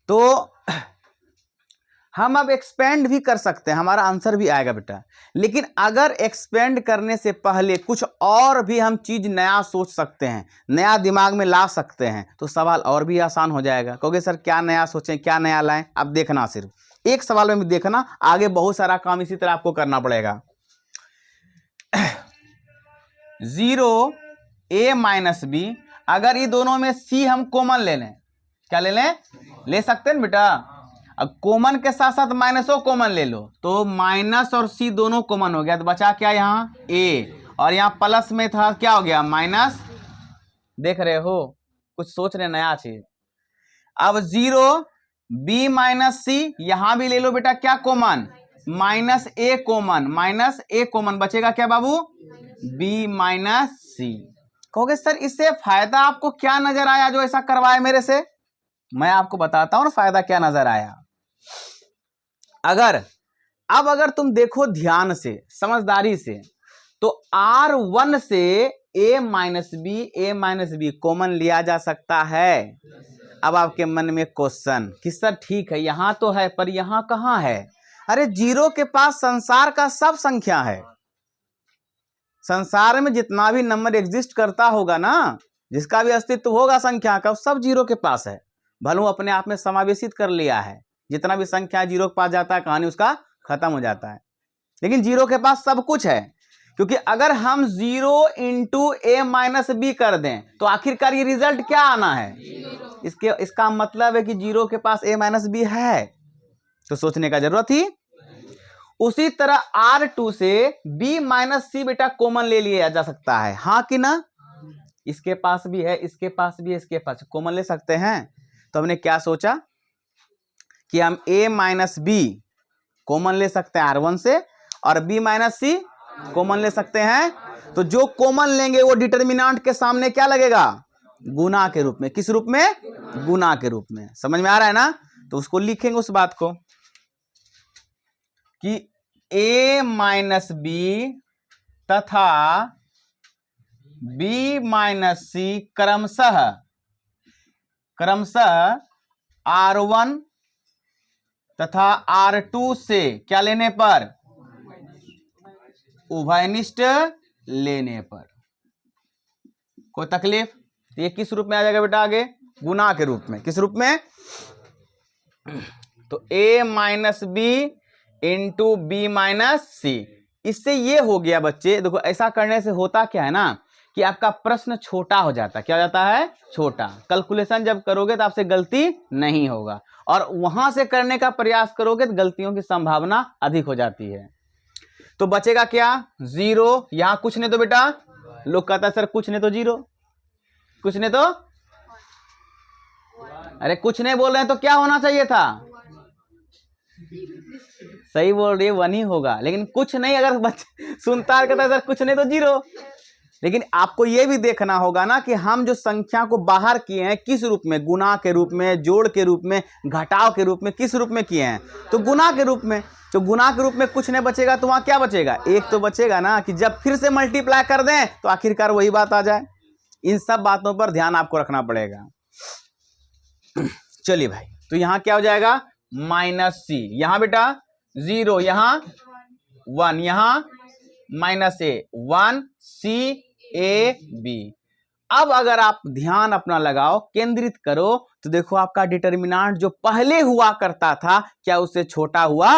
S1: तो हम अब एक्सपेंड भी कर सकते हैं, हमारा आंसर भी आएगा बेटा। लेकिन अगर एक्सपेंड करने से पहले कुछ और भी हम चीज नया सोच सकते हैं, नया दिमाग में ला सकते हैं, तो सवाल और भी आसान हो जाएगा। कहोगे सर क्या नया सोचें, क्या नया लाएं? अब देखना, सिर्फ एक सवाल में भी देखना, आगे बहुत सारा काम इसी तरह आपको करना पड़ेगा। 0 A माइनस B, अगर ये दोनों में C हम कॉमन ले लें, क्या ले लें, ले सकते हैं बेटा। अब कॉमन के साथ साथ माइनसो कॉमन ले लो, तो माइनस और C दोनों कॉमन हो गया, तो बचा क्या यहाँ A, और यहाँ प्लस में था क्या हो गया माइनस। देख रहे हो, कुछ सोच रहे नया चीज। अब 0 B माइनस C, यहां भी ले लो बेटा क्या common, minus A common, minus A common, बचेगा क्या बाबू, B माइनस C। कहोगे सर इससे फायदा आपको क्या नजर आया जो ऐसा करवाए मेरे से? मैं आपको बताता हूं फायदा क्या नजर आया। अगर तुम देखो ध्यान से, समझदारी से, तो R1 से A माइनस B कॉमन लिया जा सकता है। अब आपके मन में क्वेश्चन कि सर ठीक है यहां तो है पर यहां कहां है? अरे 0 के पास संसार का सब संख्या है, संसार में जितना भी नंबर एग्जिस्ट करता होगा ना, जिसका भी अस्तित्व होगा संख्या का, सब 0 के पास है। भले अपने आप में समावेशित कर लिया है, जितना भी संख्या 0 के पास जाता है कहानी उसका खत्म हो जाता है। लेकिन 0 के पास सब कुछ है, क्योंकि अगर हम 0 इंटू A माइनस B कर दें तो आखिरकार ये रिजल्ट क्या आना है, इसका मतलब है कि 0 के पास A माइनस B है। तो सोचने का जरूरत थी। उसी तरह R2 से B माइनस C बेटा कॉमन ले लिया जा सकता है, हाँ कि ना? इसके पास भी है, इसके पास भी है, इसके पास कॉमन ले सकते हैं। तो हमने क्या सोचा कि हम A माइनस B कॉमन ले सकते हैं R1 से, और B माइनस C कॉमन ले सकते हैं। तो जो कॉमन लेंगे वो डिटर्मिनेंट के सामने क्या लगेगा, गुना के रूप में। किस रूप में, गुना के रूप में। समझ में आ रहा है ना? तो उसको लिखेंगे उस बात को कि A माइनस B तथा B माइनस C क्रमशः R1 तथा R2 से क्या लेने पर, उभयनिष्ठ लेने पर। कोई तकलीफ? ये किस रूप में आ जाएगा बेटा आगे, गुना के रूप में। किस रूप में? तो A minus B into B minus C। इससे ये हो गया बच्चे, देखो ऐसा करने से होता क्या है ना कि आपका प्रश्न छोटा हो जाता है। क्या हो जाता है, छोटा। कैलकुलेशन जब करोगे तो आपसे गलती नहीं होगा, और वहां से करने का प्रयास करोगे तो गलतियों की संभावना अधिक हो जाती है। तो बचेगा क्या, 0। यहां कुछ नहीं तो बेटा, लोग कहता है सर कुछ नहीं तो 0, कुछ नहीं तो, अरे कुछ नहीं बोल रहे हैं तो क्या होना चाहिए था? सही बोल रही है, 1 ही होगा। लेकिन कुछ नहीं अगर बच्चे सुनता है कहता है सर कुछ नहीं तो 0। लेकिन आपको यह भी देखना होगा ना कि हम जो संख्या को बाहर किए हैं किस रूप में, गुना के रूप में, जोड़ के रूप में, घटाव के रूप में, किस रूप में किए हैं, तो गुना के रूप में। तो गुना के रूप में कुछ नहीं बचेगा तो वहां क्या बचेगा, 1 तो बचेगा ना, कि जब फिर से मल्टीप्लाई कर दें तो आखिरकार वही बात आ जाए। इन सब बातों पर ध्यान आपको रखना पड़ेगा। चलिए भाई, तो यहां क्या हो जाएगा, माइनस C, यहां बेटा 0, यहां 1, यहां minus A, 1 C A B। अब अगर आप ध्यान अपना लगाओ, केंद्रित करो, तो देखो आपका डिटर्मिनेंट जो पहले हुआ करता था क्या उससे छोटा हुआ?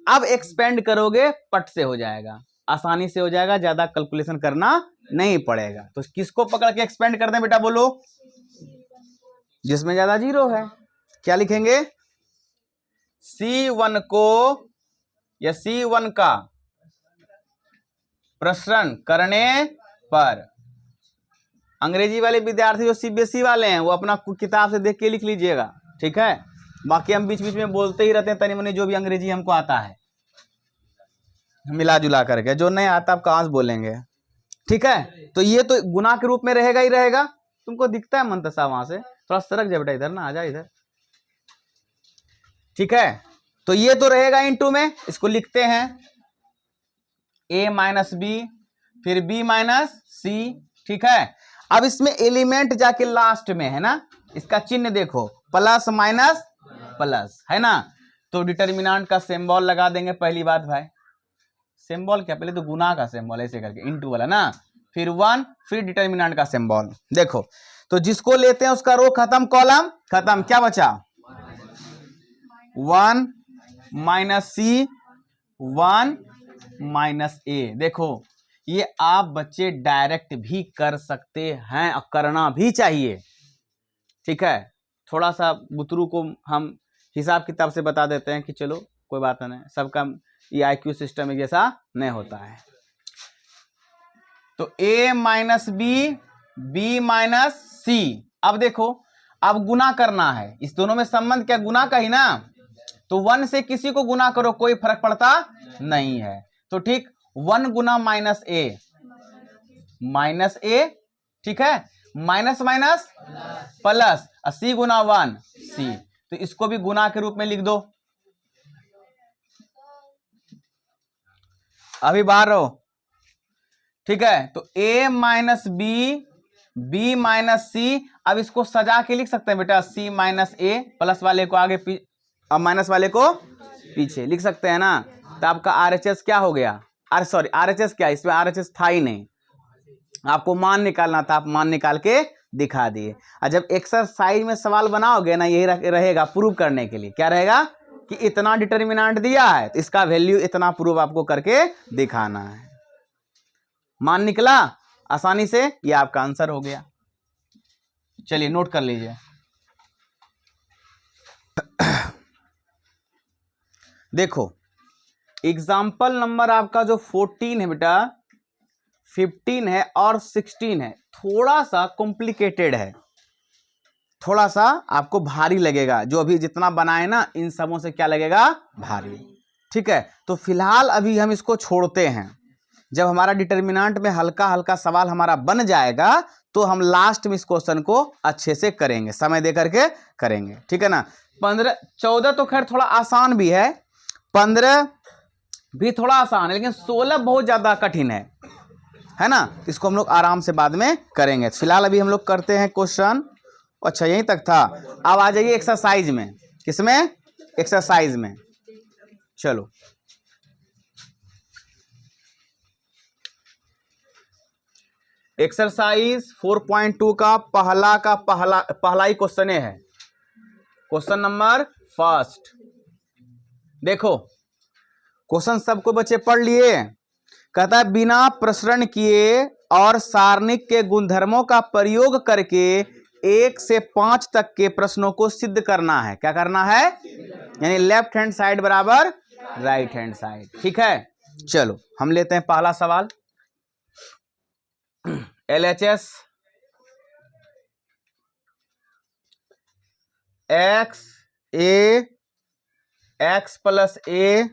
S1: अब एक्सपेंड करोगे पट से हो जाएगा, आसानी से हो जाएगा, ज्यादा कैलकुलेशन करना नहीं पड़ेगा। तो किसको पकड़ के एक्सपेंड कर दें बेटा, बोलो? जिसमें ज्यादा जीरो है। क्या लिखेंगे? C1 को या C1 का प्रसरण करने पर, अंग्रेजी वाले विद्यार्थी जो CBSE वाले हैं वो अपना किताब से देख के लिख लीजिएगा, ठीक है? बाकी हम बीच बीच में बोलते ही रहते हैं तनी मनी जो भी अंग्रेजी हमको आता है, मिला जुला करके। जो नहीं आता आप कहाँ से बोलेंगे, ठीक है? तो ये तो गुना के रूप में रहेगा ही रहेगा। तुमको दिखता है मंतसा वहां से? थोड़ा सरक जाए बेटा, इधर ना आ जाए इधर, ठीक है? तो ये तो रहेगा इनटू में, इसको लिखते हैं a माइनस बी, फिर b माइनस सी, ठीक है? अब इसमें एलिमेंट जाके लास्ट में है ना, इसका चिन्ह देखो, प्लस माइनस प्लस, है ना? तो डिटर्मिनेंट का सिंबल लगा देंगे पहली बात भाई। सिंबल क्या, पहले तो गुना का सिंबल ऐसे करके इनटू वाला ना, फिर 1, फिर डिटर्मिनेंट का सिंबल। देखो तो जिसको लेते हैं उसका रो खत्म, कॉलम खत्म, क्या बचा? 1 माइनस सी, 1 माइनस ए। देखो ये आप बच्चे डायरेक्ट भी कर सकते हैं और करना भी चाहिए, ठीक है? थोड़ा सा बुतरू को हम हिसाब किताब से बता देते हैं कि चलो कोई बात नहीं, सबका ये IQ सिस्टम एक जैसा नहीं होता है। तो a minus B, B minus C. अब देखो, अब गुना करना है, इस दोनों में संबंध क्या, गुना का ही ना। तो 1 से किसी को गुना करो कोई फर्क पड़ता नहीं है। तो ठीक, 1 गुना माइनस ए, माइनस ए, ठीक है? माइनस माइनस प्लस, सी गुना 1 सी। तो इसको भी गुना के रूप में लिख दो। अभी बाहर रहो, ठीक है? तो a minus B, B minus C. अब इसको सजा के लिख सकते हैं बेटा, c माइनस ए, प्लस वाले को आगे और माइनस वाले को पीछे लिख सकते हैं ना। तो आपका RHS क्या हो गया? सॉरी RHS क्या, इसमें RHS था ही नहीं, आपको मान निकालना था, आप मान निकाल के दिखा दिए। और जब एक्सरसाइज में सवाल बनाओगे ना, यही रहेगा प्रूव करने के लिए। क्या रहेगा कि इतना डिटर्मिनेंट दिया है तो इसका वैल्यू इतना, प्रूव आपको करके दिखाना है। मान निकला आसानी से, ये आपका आंसर हो गया। चलिए नोट कर लीजिए। देखो एग्जाम्पल नंबर आपका जो 14 है बेटा, 15 है और 16 है, थोड़ा सा कॉम्प्लिकेटेड है, थोड़ा सा आपको भारी लगेगा। जो अभी जितना बनाए ना, इन सबों से क्या लगेगा? भारी, ठीक है? तो फिलहाल अभी हम इसको छोड़ते हैं। जब हमारा डिटर्मिनेंट में हल्का हल्का सवाल हमारा बन जाएगा तो हम लास्ट में इस क्वेश्चन को अच्छे से करेंगे, समय दे करके करेंगे, ठीक है ना? 15, 14 तो खैर थोड़ा आसान भी है, 15 भी थोड़ा आसान है, लेकिन 16 बहुत ज्यादा कठिन है ना? इसको हम लोग आराम से बाद में करेंगे। फिलहाल अभी हम लोग करते हैं क्वेश्चन। अच्छा यहीं तक था, अब आ जाइए एक्सरसाइज में। किसमें? एक्सरसाइज में। चलो एक्सरसाइज 4.2 का पहला ही क्वेश्चन है, क्वेश्चन नंबर फर्स्ट। देखो क्वेश्चन सबको बच्चे पढ़ लिए। कहता है बिना प्रसरण किए और सारणिक के गुणधर्मों का प्रयोग करके 1 से 5 तक के प्रश्नों को सिद्ध करना है। क्या करना है? यानी लेफ्ट हैंड साइड बराबर राइट हैंड साइड, ठीक है? चलो हम लेते हैं पहला सवाल। LHS x plus a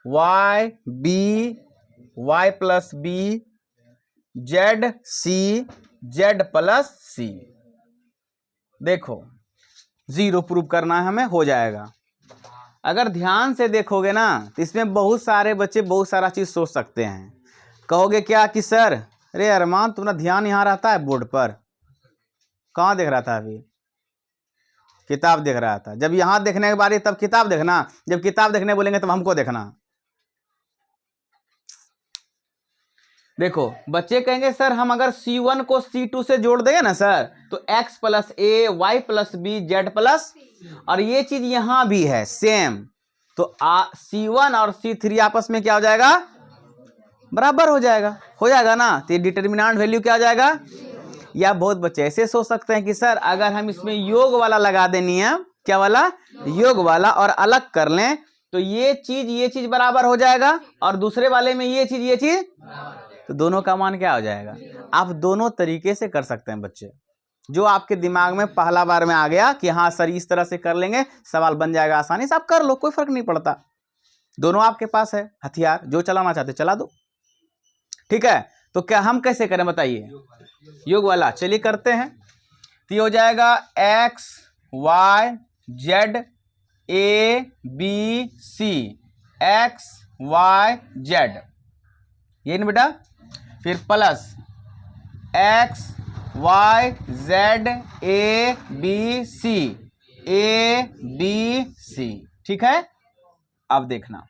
S1: y plus b z plus c। देखो 0 प्रूव करना है हमें, हो जाएगा। अगर ध्यान से देखोगे ना तो इसमें बहुत सारे बच्चे बहुत सारा चीज सोच सकते हैं। कहोगे क्या कि सर अरे अरमान तुम्हारा ध्यान यहाँ रहता है बोर्ड पर? कहाँ देख रहा था? अभी किताब देख रहा था। जब यहाँ देखने के बारी तब किताब देखना, जब किताब देखने बोलेंगे तब हमको देखना। देखो बच्चे कहेंगे सर हम अगर C1 को C2 से जोड़ देंगे ना सर तो x plus a y plus b z plus, और ये चीज यहां भी है सेम, तो C1 और C3 आपस में क्या हो जाएगा? बराबर हो जाएगा ना। तो ये डिटर्मिनेंट वैल्यू क्या आ जाएगा। या बहुत बच्चे ऐसे सोच सकते हैं कि सर अगर हम इसमें योग वाला लगा दें नियम, क्या वाला, योग वाला, और अलग कर लें तो ये चीज बराबर हो जाएगा, और दूसरे वाले में ये चीज, तो दोनों का मान क्या हो जाएगा। आप दोनों तरीके से कर सकते हैं बच्चे, जो आपके दिमाग में पहला बार में आ गया कि हाँ सर इस तरह से कर लेंगे, सवाल बन जाएगा आसानी से, आप कर लो, कोई फर्क नहीं पड़ता। दोनों आपके पास है हथियार, जो चलाना चाहते चला दो। ठीक है, तो क्या हम कैसे करें बताइए, योग वाला, चलिए करते हैं। तो ये हो जाएगा x y z a b c, x y z, ये ना बेटा, फिर plus x y z a b c, ठीक है। अब देखना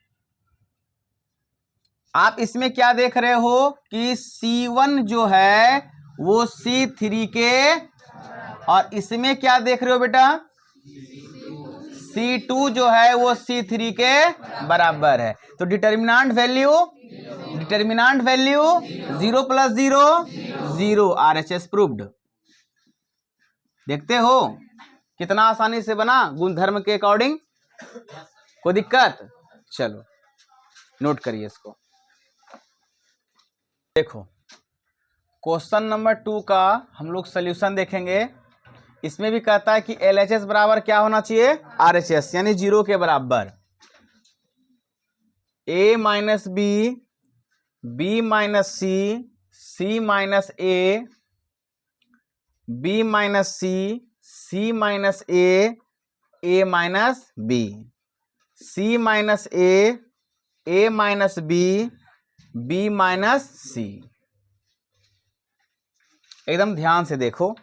S1: आप इसमें क्या देख रहे हो कि C1 जो है वो C3 के, और इसमें क्या देख रहे हो बेटा, C2 जो है वो C3 के बराबर है। तो डिटर्मिनेंट वैल्यू 0 + 0 0, RHS प्रूव्ड। देखते हो कितना आसानी से बना गुणधर्म के अकॉर्डिंग, कोई दिक्कत। चलो नोट करिए इसको। देखो क्वेश्चन नंबर 2 का हम लोग सोल्यूशन देखेंगे। इसमें भी कहता है कि LHS बराबर क्या होना चाहिए, RHS, यानी 0 के बराबर। A - B, B - C, C - A, B - C, C - A, A - B, C - A, A - B, B - C। एकदम ध्यान से देखो,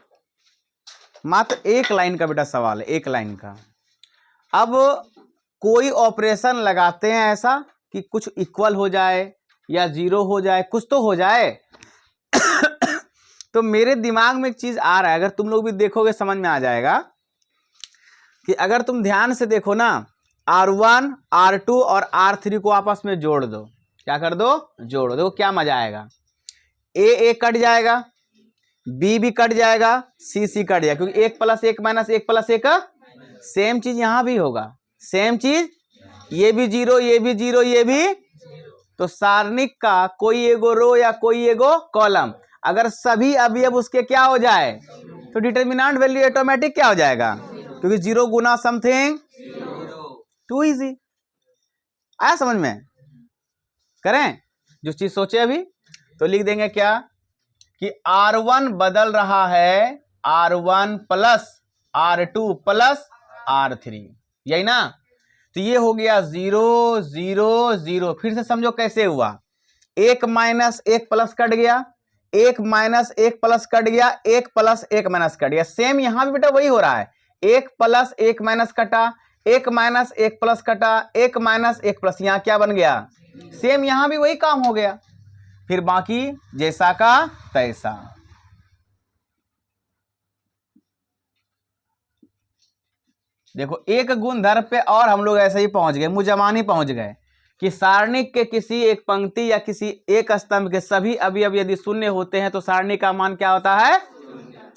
S1: मात्र एक लाइन का बेटा सवाल है, एक लाइन का। अब कोई ऑपरेशन लगाते हैं ऐसा कि कुछ इक्वल हो जाए या 0 हो जाए, कुछ तो हो जाए। तो मेरे दिमाग में एक चीज आ रहा है, अगर तुम लोग भी देखोगे समझ में आ जाएगा कि अगर तुम ध्यान से देखो ना, R1 R2 और R3 को आपस में जोड़ दो, क्या कर दो, जोड़ दो, क्या मजा आएगा। A कट जाएगा, B भी कट जाएगा, C कट जाएगा, क्योंकि 1 + 1 - 1 + 1 सेम चीज यहां भी होगा, सेम चीज, ये भी 0, ये भी 0, ये भी। तो सारणिक का कोई एगो रो या कोई एगो कॉलम अगर सभी अवयव उसके क्या हो जाए, तो डिटर्मिनेंट वैल्यू ऑटोमेटिक क्या हो जाएगा, क्योंकि 0 गुना समथिंग, टू इजी। आया समझ में। करें जो चीज सोचे अभी, तो लिख देंगे क्या कि R1 बदल रहा है R1 + R2 + R3, यही ना। तो ये हो गया 0 0 0। फिर से समझो कैसे हुआ, 1 - 1 प्लस कट गया, 1 - 1 प्लस कट गया, 1 + 1 माइनस कट गया। सेम यहां भी बेटा वही हो रहा है, 1 + 1 माइनस कटा, 1 - 1 प्लस कटा, 1 - 1 प्लस, यहां क्या बन गया, सेम यहां भी वही काम हो गया। फिर बाकी जैसा का तैसा। देखो एक गुणधर्म पे और हम लोग ऐसे ही पहुंच गए, मुजमानी पहुंच गए कि सारणिक के किसी एक पंक्ति या किसी एक स्तंभ के सभी अवयव यदि शून्य होते हैं तो सारणिक का मान क्या होता है,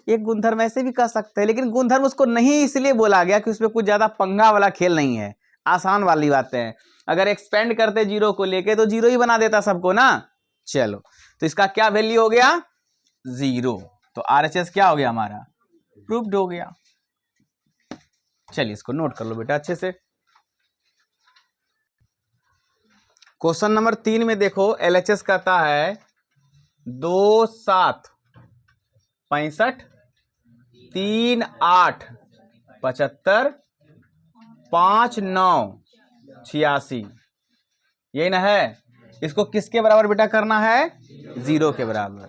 S1: एक गुणधर्म। ऐसे भी कह सकते हैं, लेकिन गुणधर्म उसको नहीं इसलिए बोला गया कि उसमें कुछ ज्यादा पंगा वाला खेल नहीं है, आसान वाली बातें हैं। अगर एक्सपेंड करते 0 को लेके तो 0 ही बना देता सबको ना। चलो तो इसका क्या वैल्यू हो गया, 0। तो RHS क्या हो गया हमारा, प्रूव्ड हो गया। चलिए इसको नोट कर लो बेटा अच्छे से। क्वेश्चन नंबर 3 में देखो LHS कहता है 2 7 65 3 8 75 5 9 86, यही ना है। इसको किसके बराबर बेटा करना है, 0 के बराबर।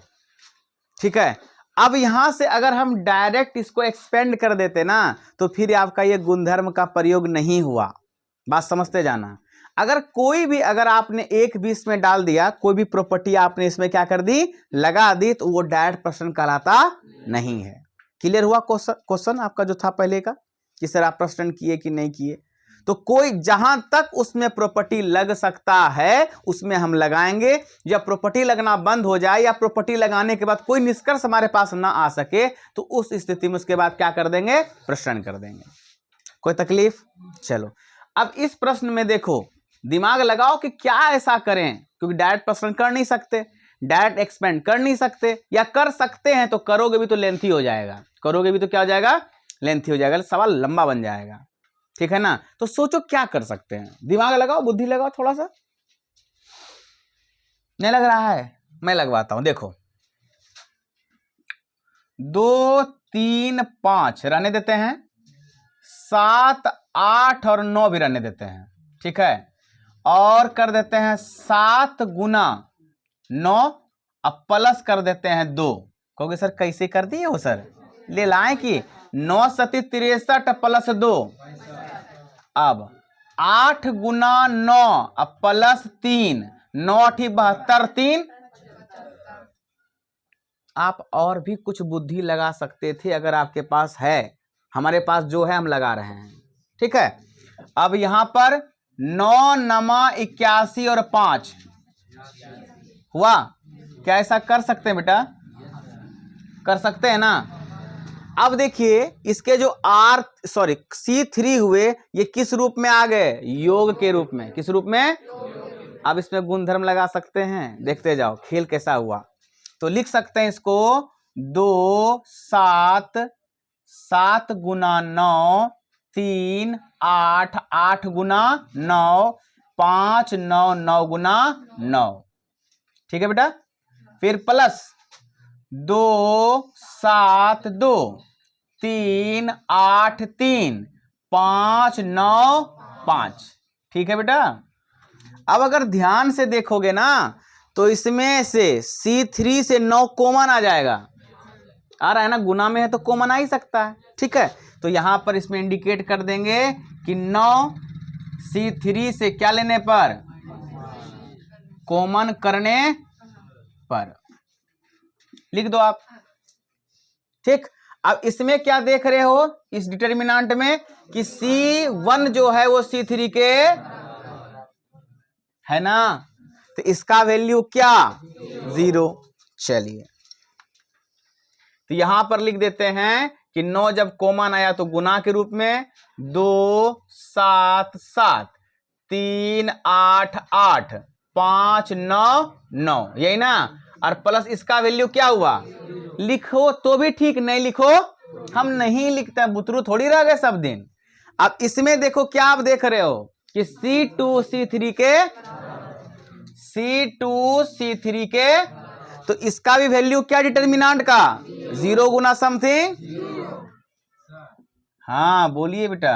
S1: ठीक है, अब यहां से अगर हम डायरेक्ट इसको एक्सपेंड कर देते ना तो फिर आपका ये गुणधर्म का प्रयोग नहीं हुआ, बात समझते जाना। अगर कोई भी, अगर आपने एक भी इसमें डाल दिया, कोई भी प्रॉपर्टी आपने इसमें क्या कर दी, लगा दी, तो वो डायरेक्ट प्रश्न कहलाता नहीं है। क्लियर हुआ क्वेश्चन आपका जो था पहले का कि सर आप प्रश्न किए कि नहीं किए। तो कोई जहां तक उसमें प्रॉपर्टी लग सकता है उसमें हम लगाएंगे। जब प्रॉपर्टी लगना बंद हो जाए या प्रॉपर्टी लगाने के बाद कोई निष्कर्ष हमारे पास ना आ सके तो उस स्थिति में उसके बाद क्या कर देंगे, प्रश्न कर देंगे। कोई तकलीफ? चलो अब इस प्रश्न में देखो, दिमाग लगाओ कि क्या ऐसा करें, क्योंकि डायरेक्ट प्रश्न कर नहीं सकते, डायरेक्ट एक्सपेंड कर नहीं सकते, या कर सकते हैं तो करोगे भी तो लेंथी हो जाएगा, करोगे भी तो क्या हो जाएगा, लेंथी हो जाएगा, सवाल लंबा बन जाएगा। ठीक है ना? तो सोचो क्या कर सकते हैं, दिमाग लगाओ, बुद्धि लगाओ थोड़ा सा। नहीं लग रहा है? मैं लगवाता हूं। देखो 2 3 5 रहने देते हैं, 7 8 और 9 भी रहने देते हैं। ठीक है, और कर देते हैं 7 गुना 9, अब प्लस कर देते हैं 2। कहोगे सर कैसे कर दिए हो सर? ले लाएं कि 9 सती 63 प्लस 2, अब 8 गुना 9 अब प्लस 3, 9 8 72, 3। आप और भी कुछ बुद्धि लगा सकते थे अगर आपके पास है, हमारे पास जो है हम लगा रहे हैं। ठीक है, अब यहां पर 9 नमा 81 और 5 हुआ। क्या ऐसा कर सकते हैं बेटा? कर सकते हैं ना? अब देखिए इसके जो C3 हुए ये किस रूप में आ गए? योग के रूप में। किस रूप में? अब इसमें गुणधर्म लगा सकते हैं, देखते जाओ खेल कैसा हुआ। तो लिख सकते हैं इसको 2 7 7 गुना 9 3 8 8 गुना 9 5 9 9 गुना 9। ठीक है बेटा, फिर प्लस 2 7 2 3 8 3 5 9 5। ठीक है बेटा, अब अगर ध्यान से देखोगे ना तो इसमें से C3 से 9 कॉमन आ जाएगा। आ रहा है ना, गुना में है तो कॉमन आ ही सकता है। ठीक है, तो यहां पर इसमें इंडिकेट कर देंगे कि 9 C3 से क्या लेने पर, कॉमन करने पर। लिख दो आप। ठीक, अब इसमें क्या देख रहे हो इस डिटर्मिनेंट में कि C1 जो है वो C3 के है ना, तो इसका वैल्यू क्या, 0। चलिए तो यहां पर लिख देते हैं कि 9 जब कॉमन आया तो गुना के रूप में 2 7 7 3 8 8 5 9 9, यही ना, और प्लस इसका वैल्यू क्या हुआ। लिखो तो भी ठीक, नहीं लिखो हम नहीं लिखते, बुतरू थोड़ी रह गए सब दिन। अब इसमें देखो क्या आप देख रहे हो कि C2 C3 के, तो इसका भी वैल्यू क्या डिटर्मिनेंट का, 0 गुना समथिंग। हाँ बोलिए बेटा।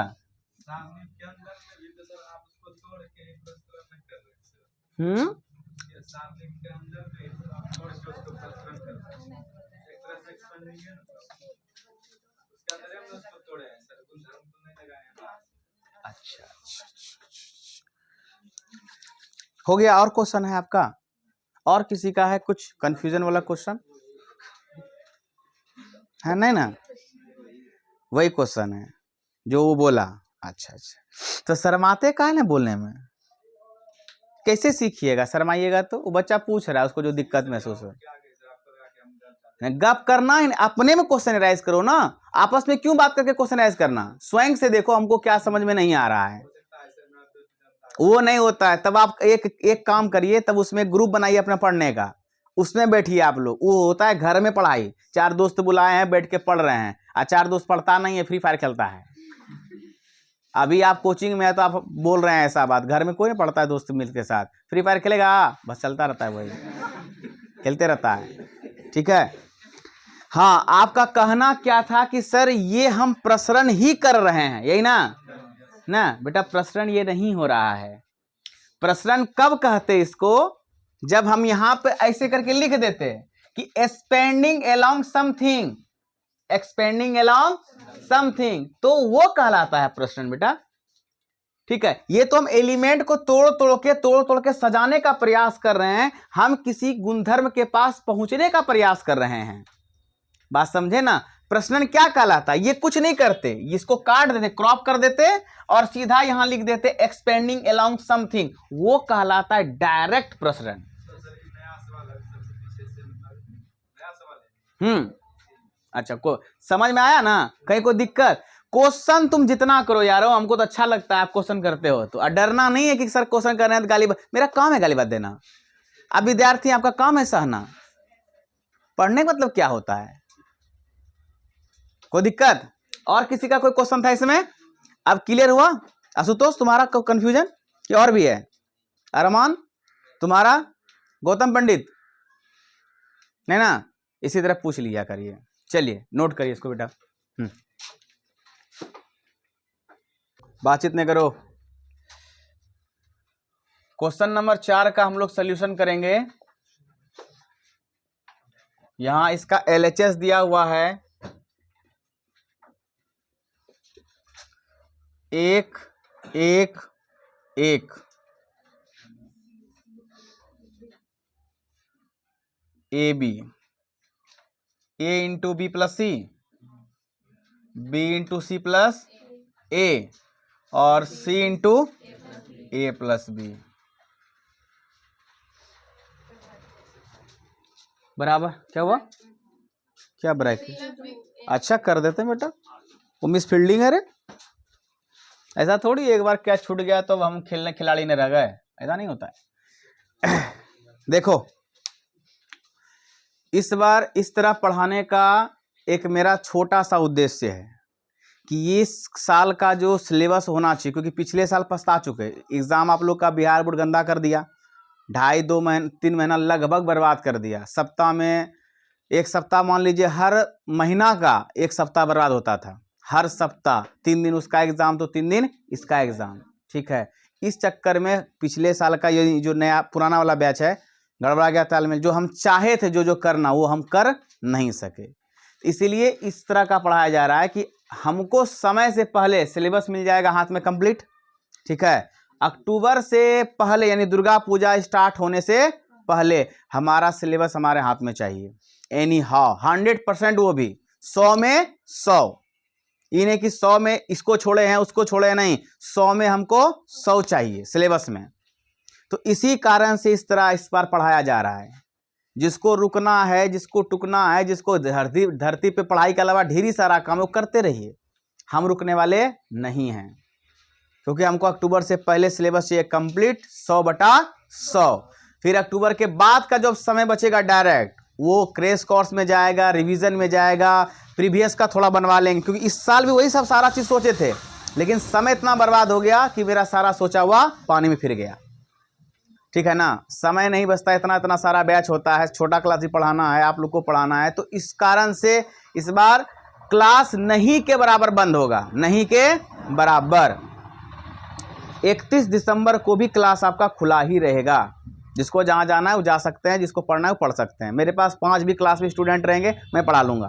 S1: अच्छा हो गया। और क्वेश्चन है आपका? और किसी का है कुछ कंफ्यूजन वाला क्वेश्चन है? नहीं ना, वही क्वेश्चन है जो वो बोला। अच्छा अच्छा, तो शर्माते का है ना बोलने में, कैसे सीखिएगा? शर्माइएगा तो वो बच्चा पूछ रहा है, उसको जो दिक्कत महसूस हो, गप करना है, अपने में क्वेश्चन राइज करो ना, आपस में क्यों बात करके क्वेश्चन राइज करना। स्वयं से देखो हमको क्या समझ में नहीं आ रहा है, वो नहीं होता है। तब आप एक काम करिए, तब उसमें ग्रुप बनाइए अपना पढ़ने का, उसमें बैठिए आप लोग। वो होता है घर में पढ़ाई, 4 दोस्त बुलाए हैं बैठ के पढ़ रहे हैं, और 4 दोस्त पढ़ता नहीं है, फ्री फायर खेलता है। अभी आप कोचिंग में है तो आप बोल रहे हैं ऐसा बात, घर में कोई नहीं पढ़ता है दोस्त मिल के साथ, फ्री फायर खेलेगा बस, चलता रहता है, वही खेलते रहता है। ठीक है, हाँ आपका कहना क्या था कि सर ये हम प्रसरण ही कर रहे हैं, यही ना? ना बेटा, प्रसरण ये नहीं हो रहा है। प्रसरण कब कहते इसको, जब हम यहां पे ऐसे करके लिख देते कि expanding along something, expanding along something, तो वो कहलाता है प्रसरण बेटा। ठीक है, ये तो हम एलिमेंट को तोड़ के सजाने का प्रयास कर रहे हैं, हम किसी गुणधर्म के पास पहुंचने का प्रयास कर रहे हैं, बात समझे ना? प्रश्न क्या कहलाता है? ये कुछ नहीं करते, इसको काट देते, क्रॉप कर देते और सीधा यहां लिख देते एक्सपेंडिंग अलोंग समथिंग, वो कहलाता है डायरेक्ट प्रश्न। अच्छा, को समझ में आया ना? कहीं कोई दिक्कत? क्वेश्चन तुम जितना करो यारो, हमको तो अच्छा लगता है आप क्वेश्चन करते हो, तो डरना नहीं है कि सर क्वेश्चन कर रहे हैं तो गाली, मेरा काम है गाली बात देना। अब विद्यार्थी आपका काम है सहना। पढ़ने का मतलब क्या होता है? कोई दिक्कत? और किसी का कोई क्वेश्चन था इसमें? अब क्लियर हुआ? आशुतोष तुम्हारा कंफ्यूजन कि और भी है? अरमान तुम्हारा? गौतम पंडित नहीं ना? इसी तरह पूछ लिया करिए। चलिए नोट करिए इसको बेटा। बातचीत नहीं करो। क्वेश्चन नंबर 4 का हम लोग सोल्यूशन करेंगे। यहां इसका LHS दिया हुआ है 1 1 1 AB A into B plus C, B into C plus A और C into A plus B बराबर। क्या हुआ? क्या ब्रेक? अच्छा कर देते हैं बेटा, वो मिस फील्डिंग है रे। ऐसा थोड़ी एक बार कैच छूट गया तो हम खेलने खिलाड़ी नहीं रह गए, ऐसा नहीं होता है। देखो इस बार इस तरह पढ़ाने का एक मेरा छोटा सा उद्देश्य है कि इस साल का जो सिलेबस होना चाहिए, क्योंकि पिछले साल पछता चुके, एग्जाम आप लोग का बिहार बोर्ड गंदा कर दिया, 2.5 महीने 3 महीना लगभग बर्बाद कर दिया। सप्ताह में एक सप्ताह मान लीजिए, हर महीना का एक सप्ताह बर्बाद होता था, हर सप्ताह 3 दिन उसका एग्जाम तो 3 दिन इसका एग्जाम, ठीक है। इस चक्कर में पिछले साल का ये जो नया पुराना वाला बैच है गड़बड़ा गया तालमेल, जो हम चाहे थे जो करना वो हम कर नहीं सके। इसीलिए इस तरह का पढ़ाया जा रहा है कि हमको समय से पहले सिलेबस मिल जाएगा हाथ में कंप्लीट, ठीक है। अक्टूबर से पहले यानी दुर्गा पूजा स्टार्ट होने से पहले हमारा सिलेबस हमारे हाथ में चाहिए, एनी हाउ 100%, वो भी 100 में 100। ये नहीं कि 100 में इसको छोड़े हैं उसको छोड़े हैं, नहीं, 100 में हमको 100 चाहिए सिलेबस में। तो इसी कारण से इस तरह इस बार पढ़ाया जा रहा है। जिसको रुकना है, जिसको टुकना है, जिसको धरती पे पढ़ाई के अलावा ढेरी सारा काम वो करते रहिए, हम रुकने वाले नहीं हैं, क्योंकि हमको अक्टूबर से पहले सिलेबस चाहिए कंप्लीट 100/100। फिर अक्टूबर के बाद का जो समय बचेगा डायरेक्ट वो क्रेश कोर्स में जाएगा, रिवीजन में जाएगा, प्रीवियस का थोड़ा बनवा लेंगे, क्योंकि इस साल भी वही सब सारा चीज़ सोचे थे, लेकिन समय इतना बर्बाद हो गया कि मेरा सारा सोचा हुआ पानी में फिर गया, ठीक है ना। समय नहीं बचता, इतना सारा बैच होता है, छोटा क्लास ही पढ़ाना है, आप लोग को पढ़ाना है, तो इस कारण से इस बार क्लास नहीं के बराबर बंद होगा, नहीं के बराबर। 31 दिसंबर को भी क्लास आपका खुला ही रहेगा, जिसको जहाँ जाना है वो जा सकते हैं, जिसको पढ़ना है वो पढ़ सकते हैं। मेरे पास 5 भी क्लास में स्टूडेंट रहेंगे, मैं पढ़ा लूँगा,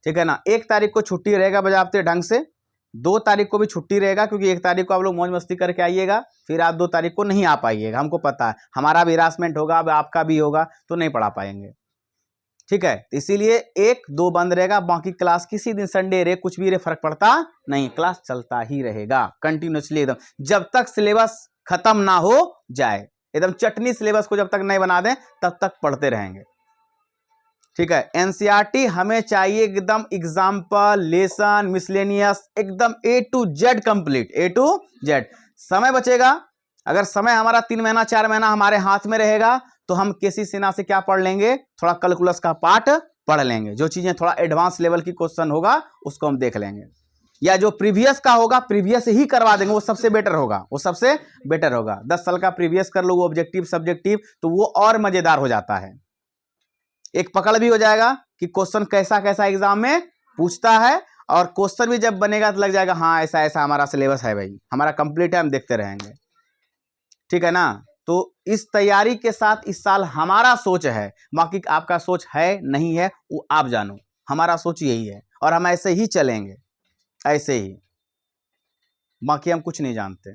S1: ठीक है ना। 1 तारीख को छुट्टी रहेगा बजाते ढंग से, 2 तारीख को भी छुट्टी रहेगा, क्योंकि 1 तारीख को आप लोग मौज मस्ती करके आइएगा, फिर आप 2 तारीख को नहीं आ पाइएगा, हमको पता है, हमारा भी हिरासमेंट होगा, अब आपका भी होगा, तो नहीं पढ़ा पाएंगे, ठीक है। इसीलिए 1-2 बंद रहेगा, बाकी क्लास किसी दिन संडे रे कुछ भी रे फर्क पड़ता नहीं, क्लास चलता ही रहेगा कंटिन्यूसली एकदम, जब तक सिलेबस खत्म ना हो जाए। एकदम चटनी सिलेबस को जब तक नहीं बना दें तब तक पढ़ते रहेंगे, ठीक है। एनसीईआरटी हमें चाहिए एकदम एग्जाम्पल, लेसन, मिसलेनियस, एकदम A to Z complete, A to Z। समय बचेगा, अगर समय हमारा 3 महीना 4 महीना हमारे हाथ में रहेगा तो हम केसी सिन्हा से क्या पढ़ लेंगे, थोड़ा कैलकुलस का पार्ट पढ़ लेंगे, जो चीजें थोड़ा एडवांस लेवल की क्वेश्चन होगा उसको हम देख लेंगे, या जो प्रीवियस का होगा प्रीवियस ही करवा देंगे, वो सबसे बेटर होगा, वो सबसे बेटर होगा। 10 साल का प्रीवियस कर लो, वो ऑब्जेक्टिव सब्जेक्टिव, तो वो और मजेदार हो जाता है। एक पकड़ भी हो जाएगा कि क्वेश्चन कैसा कैसा एग्जाम में पूछता है, और क्वेश्चन भी जब बनेगा तो लग जाएगा हाँ ऐसा ऐसा हमारा सिलेबस है भाई, हमारा कंप्लीट है, हम देखते रहेंगे, ठीक है ना। तो इस तैयारी के साथ इस साल हमारा सोच है, बाकी आपका सोच है नहीं है वो आप जानो, हमारा सोच यही है, और हम ऐसे ही चलेंगे, ऐसे ही, बाकी हम कुछ नहीं जानते।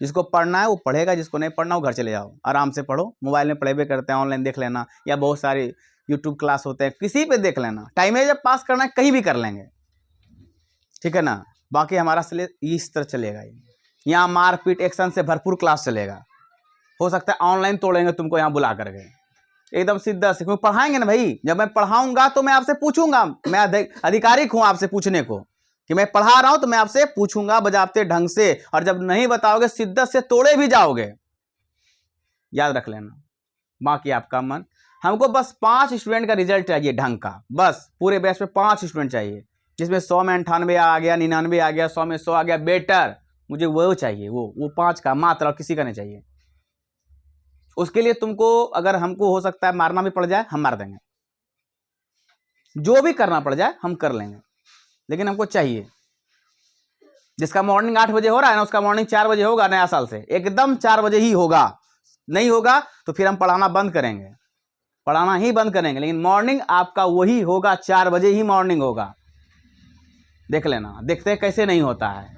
S1: जिसको पढ़ना है वो पढ़ेगा, जिसको नहीं पढ़ना वो घर चले जाओ, आराम से पढ़ो, मोबाइल में पढ़े करते हैं, ऑनलाइन देख लेना, या बहुत सारी यूट्यूब क्लास होते हैं, किसी पे देख लेना। टाइम है जब पास करना है कहीं भी कर लेंगे, ठीक है ना। बाकी हमारा इस तरह चलेगा, यहाँ मारपीट एक्शन से भरपूर क्लास चलेगा। हो सकता है ऑनलाइन तोड़ेंगे तुमको यहाँ बुला करके, एकदम सीधा से, क्योंकि पढ़ाएंगे ना भाई। जब मैं पढ़ाऊंगा तो मैं आपसे पूछूंगा, मैं अधिकारिक हूं आपसे पूछने को, कि मैं पढ़ा रहा हूं तो मैं आपसे पूछूंगा बजाबते ढंग से, और जब नहीं बताओगे शिद्दत से तोड़े भी जाओगे, याद रख लेना। बाकी आपका मन, हमको बस 5 स्टूडेंट का रिजल्ट चाहिए ढंग का, बस पूरे बैच में 5 स्टूडेंट चाहिए, जिसमें 100 में 98 आ गया, 99 आ गया, 100 में 100 आ गया, बेटर। मुझे वो चाहिए, वो 5 का मात्र, और किसी का नहीं चाहिए। उसके लिए तुमको अगर हमको हो सकता है मारना भी पड़ जाए, हम मार देंगे, जो भी करना पड़ जाए हम कर लेंगे, लेकिन हमको चाहिए। जिसका मॉर्निंग 8 बजे हो रहा है ना, उसका मॉर्निंग 4 बजे होगा, नया साल से एकदम 4 बजे ही होगा। नहीं होगा तो फिर हम पढ़ाना बंद करेंगे, पढ़ाना ही बंद करेंगे, लेकिन मॉर्निंग आपका वही होगा, 4 बजे ही मॉर्निंग होगा। देख लेना, देखते कैसे नहीं होता है,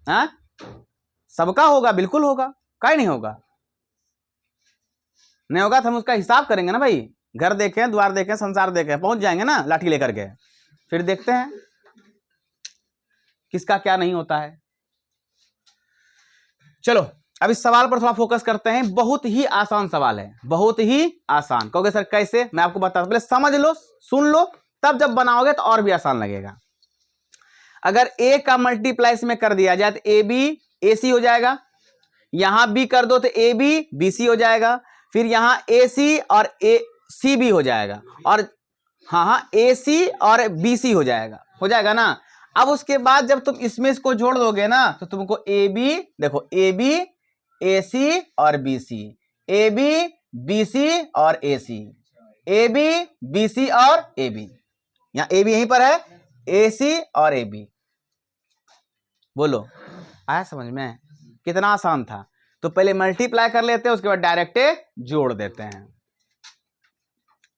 S1: हाँ? सबका होगा, बिल्कुल होगा, काहे नहीं होगा। नहीं होगा तो हम उसका हिसाब करेंगे ना भाई। घर देखें, द्वार देखें, संसार देखें, पहुंच जाएंगे ना लाठी लेकर के, फिर देखते हैं किसका क्या नहीं होता है। चलो अब इस सवाल पर थोड़ा फोकस करते हैं। बहुत ही आसान सवाल है, बहुत ही आसान। कहोगे सर कैसे, मैं आपको बताता हूं, पहले समझ लो, सुन लो, तब जब बनाओगे तो और भी आसान लगेगा। अगर ए का मल्टीप्लाई इसमें कर दिया जाए तो ए बी ए सी हो जाएगा, यहां बी कर दो तो ए बी बी सी हो जाएगा, फिर यहां ए सी और ए सी बी हो जाएगा, और हाँ ए सी और बी सी हो जाएगा ना। अब उसके बाद जब तुम इसमें इसको जोड़ दोगे ना तो तुमको ए बी, देखो ए बी ए सी और B C, A B B C और A C, A B B C और ए बी, यहां ए बी यहीं पर है, ए सी और ए बी। बोलो आया समझ में? कितना आसान था। तो पहले मल्टीप्लाई कर लेते हैं, उसके बाद डायरेक्ट जोड़ देते हैं।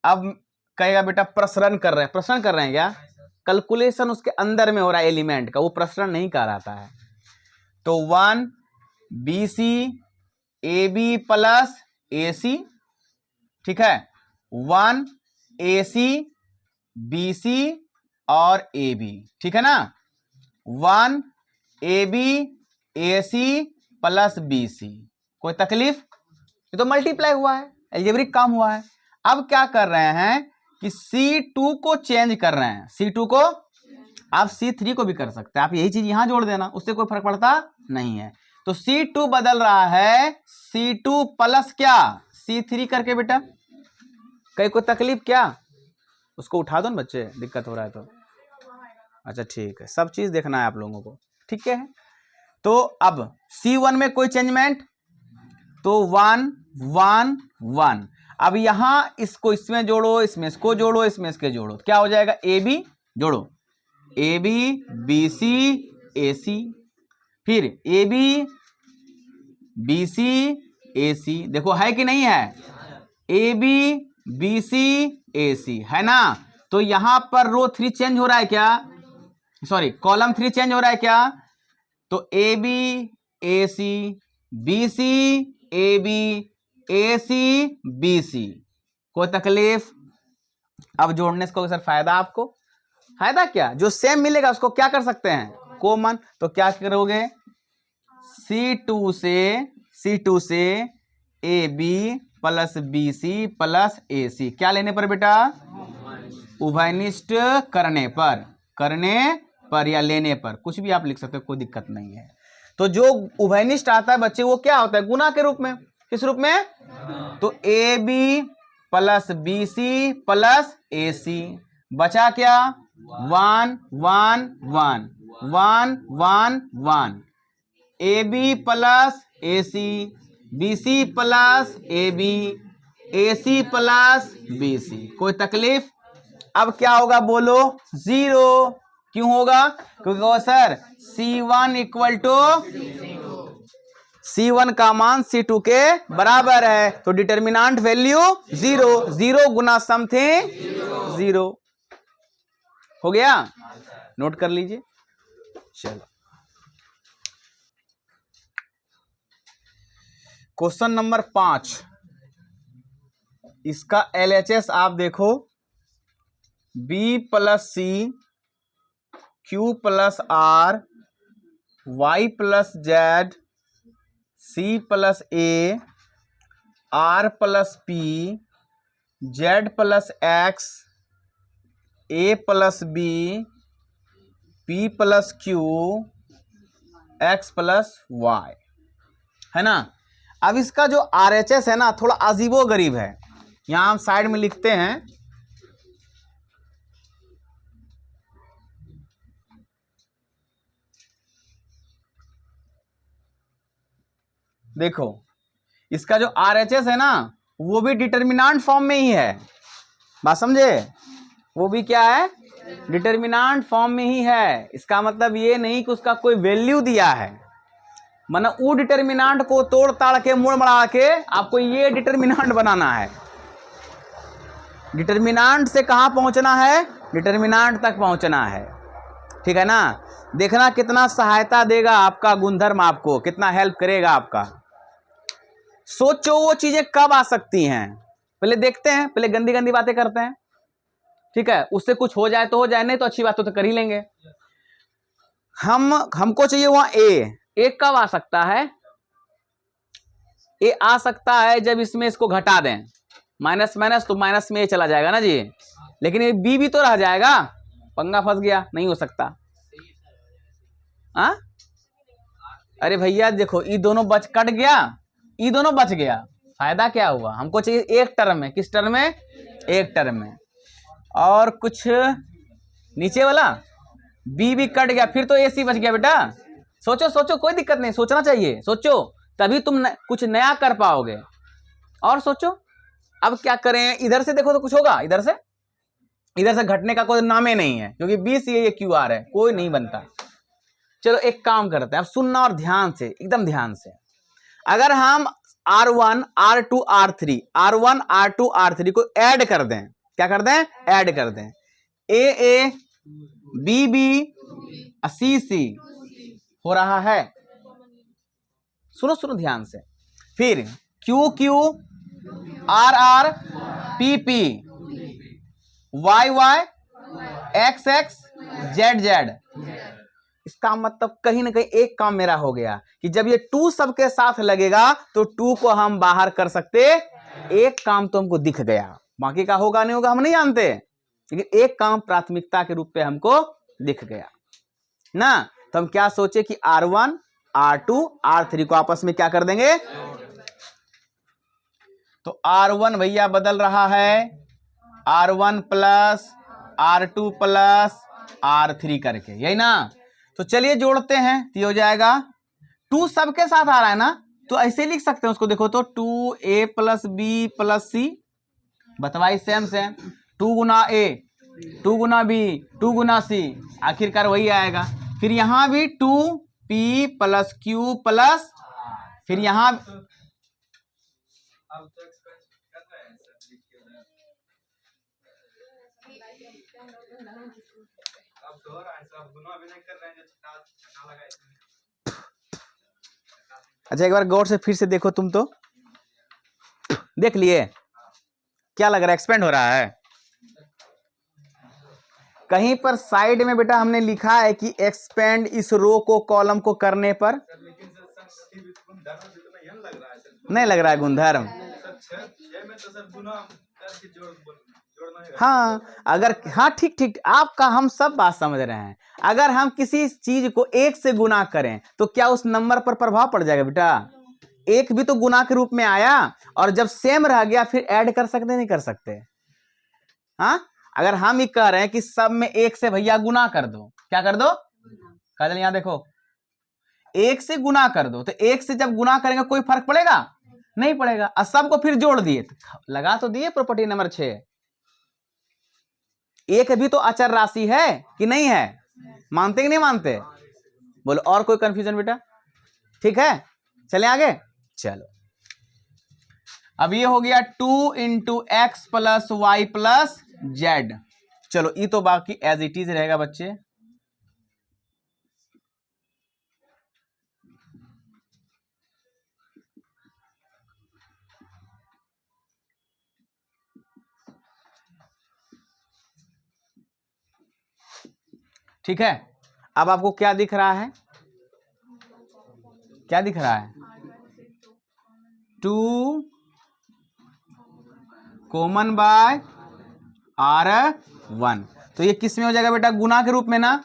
S1: अब कहेगा बेटा प्रसरण कर रहे हैं, प्रसरण कर रहे हैं क्या? कैलकुलेशन उसके अंदर में हो रहा है एलिमेंट का, वो प्रसरण नहीं कहलाता है। तो 1 B C A B plus A C, ठीक है, 1 ए सी बी सी और ए बी, ठीक है ना, 1 A B A C plus B C. कोई तकलीफ? ये तो मल्टीप्लाई हुआ है, अलजेब्रिक काम हुआ है। अब क्या कर रहे हैं कि C2 को चेंज कर रहे हैं, C2 को आप C3 को भी कर सकते हैं, आप यही चीज यहां जोड़ देना, उससे कोई फर्क पड़ता नहीं है। तो C2 बदल रहा है C2 प्लस क्या C3 करके। बेटा कहीं कोई तकलीफ क्या? उसको उठा दो ना बच्चे, दिक्कत हो रहा है तो। अच्छा ठीक है, सब चीज देखना है आप लोगों को, ठीक है। तो अब C1 में कोई चेंजमेंट, तो 1 1 1। अब यहां इसको इसमें जोड़ो, इसमें इसको जोड़ो, इसमें इसके जोड़ो, क्या हो जाएगा? ए बी जोड़ो, ए बी बी सी ए सी, फिर ए बी बी सी ए सी। देखो है कि नहीं है? ए बी बी सी ए सी है ना। तो यहां पर रो 3 चेंज हो रहा है क्या? सॉरी, कॉलम 3 चेंज हो रहा है क्या? तो A B A C B C A B A C B C. कोई तकलीफ? अब जोड़ने से सर फायदा, आपको फायदा क्या? जो सेम मिलेगा उसको क्या कर सकते हैं? कॉमन। तो क्या करोगे? C2 से A B plus B C plus A C, क्या लेने पर बेटा? उभयनिष्ठ करने पर या लेने पर, कुछ भी आप लिख सकते हो, कोई दिक्कत नहीं है। तो जो उभयनिष्ठ आता है बच्चे, वो क्या होता है? गुना के रूप में। किस रूप में? तो A B plus B C plus A C, बचा क्या? 1 1 1 1 1 1, A B plus A C, B C plus A B, A C plus B C. कोई तकलीफ? अब क्या होगा बोलो? 0। क्यों होगा? क्योंकि sir C1 equal to C1 का मान C2 के बराबर है, तो डिटर्मिनेंट वैल्यू 0, 0 गुना समथिंग 0 हो गया। नोट कर लीजिए। चलो क्वेश्चन नंबर 5, इसका LHS आप देखो, B plus C, Q plus R, Y plus Z, C plus A, R plus P, Z plus X, A plus B, P plus Q, X plus Y, है ना। अब इसका जो RHS है ना, थोड़ा अजीबो गरीब है। यहां हम साइड में लिखते हैं, देखो इसका जो RHS है ना, वो भी डिटर्मिनांट फॉर्म में ही है। बात समझे, वो भी क्या है, डिटर्मिनांट फॉर्म में ही है। इसका मतलब ये नहीं कि उसका कोई वैल्यू दिया है, माना वो डिटर्मिनांट को तोड़ ताड़ के मोड़ मड़ा के आपको ये डिटर्मिनांट बनाना है। डिटर्मिनांट से कहां पहुंचना है, डिटर्मिनांट तक पहुंचना है, ठीक है ना। देखना कितना सहायता देगा आपका गुणधर्म, आपको कितना हेल्प करेगा आपका। सोचो वो चीजें कब आ सकती हैं, पहले देखते हैं, पहले गंदी गंदी बातें करते हैं, ठीक है। उससे कुछ हो जाए तो हो जाए, नहीं तो अच्छी बात तो कर ही लेंगे। हमको चाहिए वहां ए कब आ सकता है, ए आ सकता है जब इसमें इसको घटा दें, माइनस माइनस तो माइनस में ए चला जाएगा ना जी, लेकिन ये बी भी तो रह जाएगा, पंगा फंस गया, नहीं हो सकता। हाँ अरे भैया देखो, ये दोनों कट गया, ये दोनों बच गया, फायदा क्या हुआ। हमको चाहिए एक टर्म में, किस टर्म में, एक टर्म में, और कुछ नीचे वाला बी भी कट गया, फिर तो ए सी बच गया बेटा। सोचो सोचो, कोई दिक्कत नहीं, सोचना चाहिए, सोचो तभी तुम कुछ नया कर पाओगे। और सोचो अब क्या करें, इधर से देखो तो कुछ होगा, इधर से घटने का कोई नाम ही नहीं है, क्योंकि बी सी ये क्यू आर है, कोई नहीं बनता। चलो एक काम करते हैं, अब सुनना और ध्यान से, एकदम ध्यान से। अगर हम R1 R2 R3 R1 R2 R3 को ऐड कर दें, क्या कर दें, ऐड कर दें, A B B C C हो रहा है। सुनो सुनो ध्यान से, फिर Q Q R R P P Y Y X X Z Z। इसका मतलब कहीं ना कहीं एक काम मेरा हो गया कि जब ये 2 सबके साथ लगेगा तो 2 को हम बाहर कर सकते, एक काम तो हमको दिख गया, बाकी का होगा नहीं होगा हम नहीं जानते, लेकिन एक काम प्राथमिकता के रूप में हमको दिख गया ना। तो हम क्या सोचे कि R1 R2 R3 को आपस में क्या कर देंगे, तो R1 भैया बदल रहा है R1 plus R2 plus R3 करके, यही ना। तो चलिए जोड़ते हैं, तो हो जाएगा 2 सबके साथ आ रहा है ना, तो ऐसे लिख सकते हैं उसको, देखो तो 2A plus B plus C, बतवाई सेम सेम, 2 गुना A 2 गुना B 2 गुना C, आखिरकार वही आएगा। फिर यहां भी 2P प्लस Q प्लस, फिर यहां अच्छा एक बार गौर से फिर से देखो, तुम तो देख लिए, क्या लग रहा है, एक्सपेंड हो रहा है। कहीं पर साइड में बेटा हमने लिखा है कि एक्सपेंड इस रो को कॉलम को करने पर, नहीं लग रहा है गुणधर्म। हाँ अगर, हाँ ठीक ठीक, आपका हम सब बात समझ रहे हैं। अगर हम किसी चीज को 1 से गुना करें तो क्या उस नंबर पर प्रभाव पड़ जाएगा बेटा, एक भी तो गुना के रूप में आया, और जब सेम रह गया फिर ऐड कर सकते नहीं कर सकते। हाँ अगर हम ही कह रहे हैं कि सब में 1 से भैया गुना कर दो, क्या कर दो, काजल यहां देखो, 1 से गुना कर दो, तो 1 से जब गुना करेंगे कोई फर्क पड़ेगा, नहीं पड़ेगा। और सबको फिर जोड़ दिए, लगा तो दिए प्रॉपर्टी नंबर 6। एक भी तो अचर राशि है कि नहीं है, मानते कि नहीं मानते, बोलो। और कोई कंफ्यूजन बेटा, ठीक है, चले आगे। चलो अब ये हो गया 2 into X plus Y plus Z. चलो ये तो बाकी एज इट इज रहेगा बच्चे। ठीक है, अब आपको क्या दिख रहा है, क्या दिख रहा है, 2 कॉमन बाय R1। तो ये किस में हो जाएगा बेटा, गुना के रूप में ना,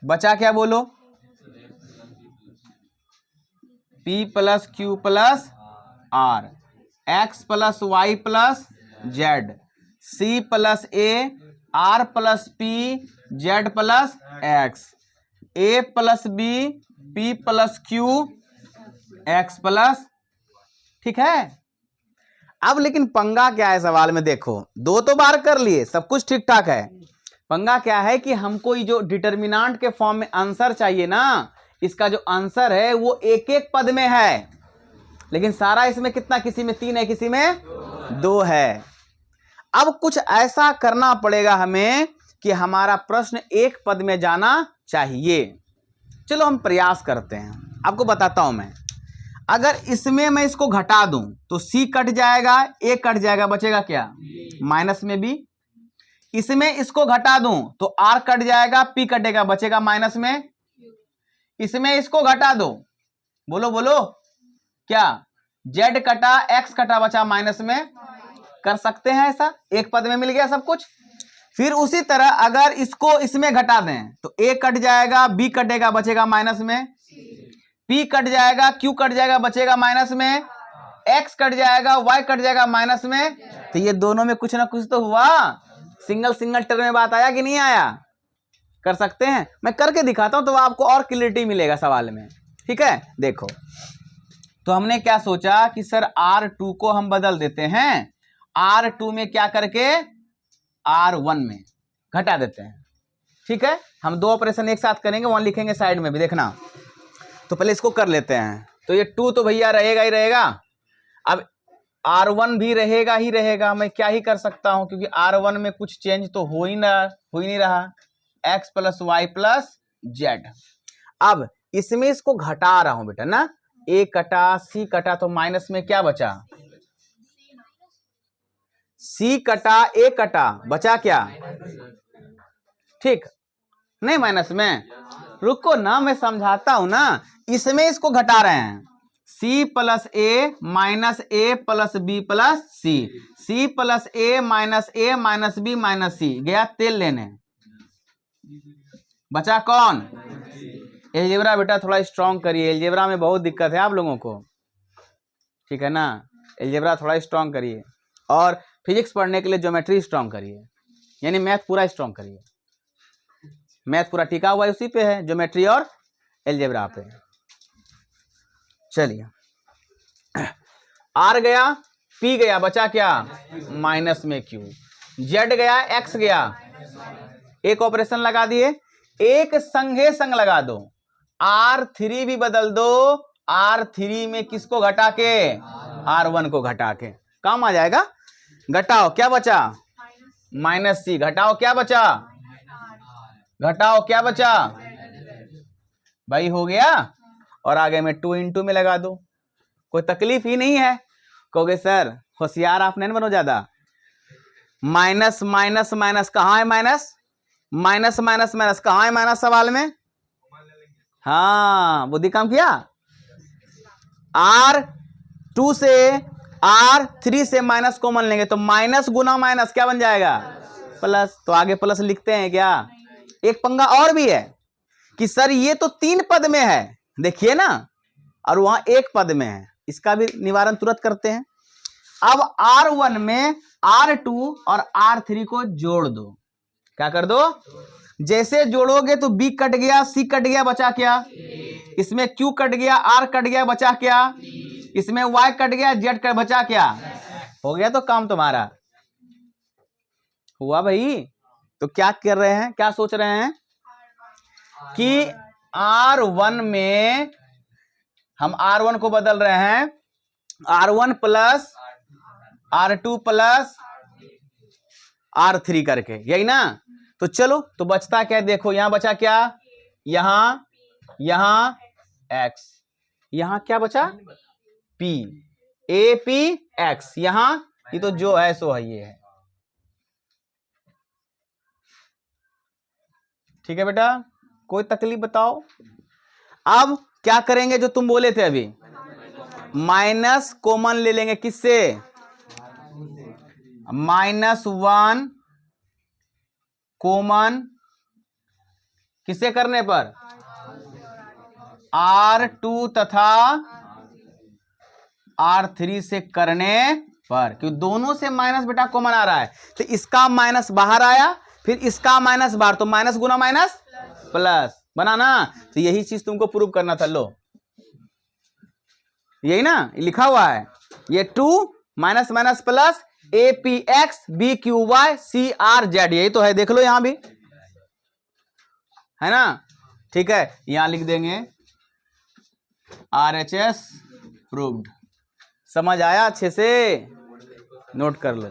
S1: बचा क्या बोलो, P plus Q plus R, X plus Y plus Z, C plus A, R plus P, Z plus X, A plus B, P plus Q, X plus, ठीक है। अब लेकिन पंगा क्या है सवाल में, देखो दो तो बार कर लिए, सब कुछ ठीक ठाक है, पंगा क्या है कि हमको ये जो डिटर्मिनेंट के फॉर्म में आंसर चाहिए ना, इसका जो आंसर है वो एक एक पद में है, लेकिन सारा इसमें कितना, किसी में 3 है, किसी में 2 है। अब कुछ ऐसा करना पड़ेगा हमें कि हमारा प्रश्न एक पद में जाना चाहिए। चलो हम प्रयास करते हैं, आपको बताता हूं मैं। अगर इसमें मैं इसको घटा दूं तो C कट जाएगा, A कट जाएगा, बचेगा क्या, माइनस में B। इसमें इसको घटा दूं तो R कट जाएगा, P कटेगा, बचेगा माइनस में। इसमें इसको घटा दो, बोलो बोलो क्या, Z कटा, X कटा, बचा माइनस में। कर सकते हैं ऐसा, एक पद में मिल गया सब कुछ। फिर उसी तरह अगर इसको इसमें घटा दें तो A कट जाएगा, B कटेगा, बचेगा माइनस में। P कट जाएगा, Q कट जाएगा, बचेगा माइनस में। X कट जाएगा, Y कट जाएगा माइनस में। तो ये दोनों में कुछ ना कुछ तो हुआ, सिंगल सिंगल टर्म में बात आया कि नहीं आया। कर सकते हैं, मैं करके दिखाता हूं तो आपको और क्लियरिटी मिलेगा सवाल में, ठीक है। देखो तो हमने क्या सोचा कि सर R2 को हम बदल देते हैं, R2 में क्या करके R1 में घटा देते हैं, ठीक है। हम दो ऑपरेशन एक साथ करेंगे, वहां लिखेंगे साइड में भी, देखना। तो पहले इसको कर लेते हैं। तो ये 2 तो भैया रहेगा ही रहेगा, अब R1 भी रहेगा ही रहेगा। मैं क्या ही कर सकता हूं, क्योंकि R1 में कुछ चेंज तो हो ही नहीं रहा, X plus Y plus Z। अब इसमें इसको घटा रहा हूं बेटा ना, A कटा, C कटा, तो माइनस में क्या बचा, C कटा, A कटा, बचा क्या, ठीक नहीं, माइनस में। रुको ना, मैं समझाता हूं ना। इसमें इसको घटा रहे हैं, C plus A minus A plus B plus C, C plus A minus B minus C, गया तेल लेने, बचा कौन, एलजेब्रा। बेटा थोड़ा स्ट्रॉन्ग करिए, एलजेब्रा में बहुत दिक्कत है आप लोगों को, ठीक है ना। एलजेब्रा थोड़ा स्ट्रॉन्ग करिए, और फिजिक्स पढ़ने के लिए ज्योमेट्री स्ट्रॉन्ग करिए, यानी मैथ पूरा स्ट्रॉन्ग करिए। मैथ पूरा टिका हुआ उसी पे है, ज्योमेट्री और एलजेब्रा पे। चलिए, R गया, P गया, बचा क्या, माइनस में Q, Z गया, X गया, एक ऑपरेशन लगा दिए। एक संगे संग लगा दो, R3 भी बदल दो, R3 में किसको घटा के, R1 को घटा के, काम आ जाएगा। घटाओ क्या बचा, माइनस C, घटाओ क्या बचा, घटाओ क्या बचा भाई, हो गया। और आगे में 2 इंटू में लगा दो, कोई तकलीफ ही नहीं है। कहोगे सर होशियार आप नहीं बनो ज्यादा, माइनस माइनस माइनस कहाँ है, माइनस माइनस माइनस माइनस कहाँ है, माइनस सवाल में, हाँ बुद्धि काम किया। R2 से R3 से माइनस कॉमन लेंगे तो माइनस गुना माइनस क्या बन जाएगा, प्लस। तो आगे प्लस लिखते हैं क्या। एक पंगा और भी है कि सर ये तो 3 पद में है, देखिए ना, और वहां एक पद में है, इसका भी निवारण तुरंत करते हैं। अब R1 में R2 और R3 को जोड़ दो, क्या कर दो, जैसे जोड़ोगे तो B कट गया, C कट गया, बचा क्या, इसमें Q कट गया, R कट गया, बचा क्या, इसमें Y कट गया, Z कट, बचा क्या, हो गया। तो काम तुम्हारा हुआ भाई। तो क्या कर रहे हैं, क्या सोच रहे हैं कि R1 में हम R1 को बदल रहे हैं, R1 plus R2 plus R3 करके, यही ना। तो चलो, तो बचता क्या, देखो यहां बचा क्या, यहां X, यहां क्या बचा P, AP X, यहां ये तो जो है सो है, ये है, ठीक है बेटा, कोई तकलीफ बताओ। अब क्या करेंगे जो तुम बोले थे अभी, माइनस कॉमन ले लेंगे, किससे, -1 कॉमन किससे करने पर, R2 तथा R3 से करने पर, क्योंकि दोनों से माइनस बेटा कॉमन आ रहा है, तो इसका माइनस बाहर आया, फिर इसका माइनस बाहर, तो माइनस गुना माइनस प्लस बना ना। तो यही चीज तुमको प्रूव करना था, लो यही ना लिखा हुआ है, ये 2 minus minus plus APX BQY CRZ, यही तो है, देख लो यहां भी है ना। ठीक है, यहां लिख देंगे RHS प्रूव्ड। समझ आया अच्छे से, नोट कर लो।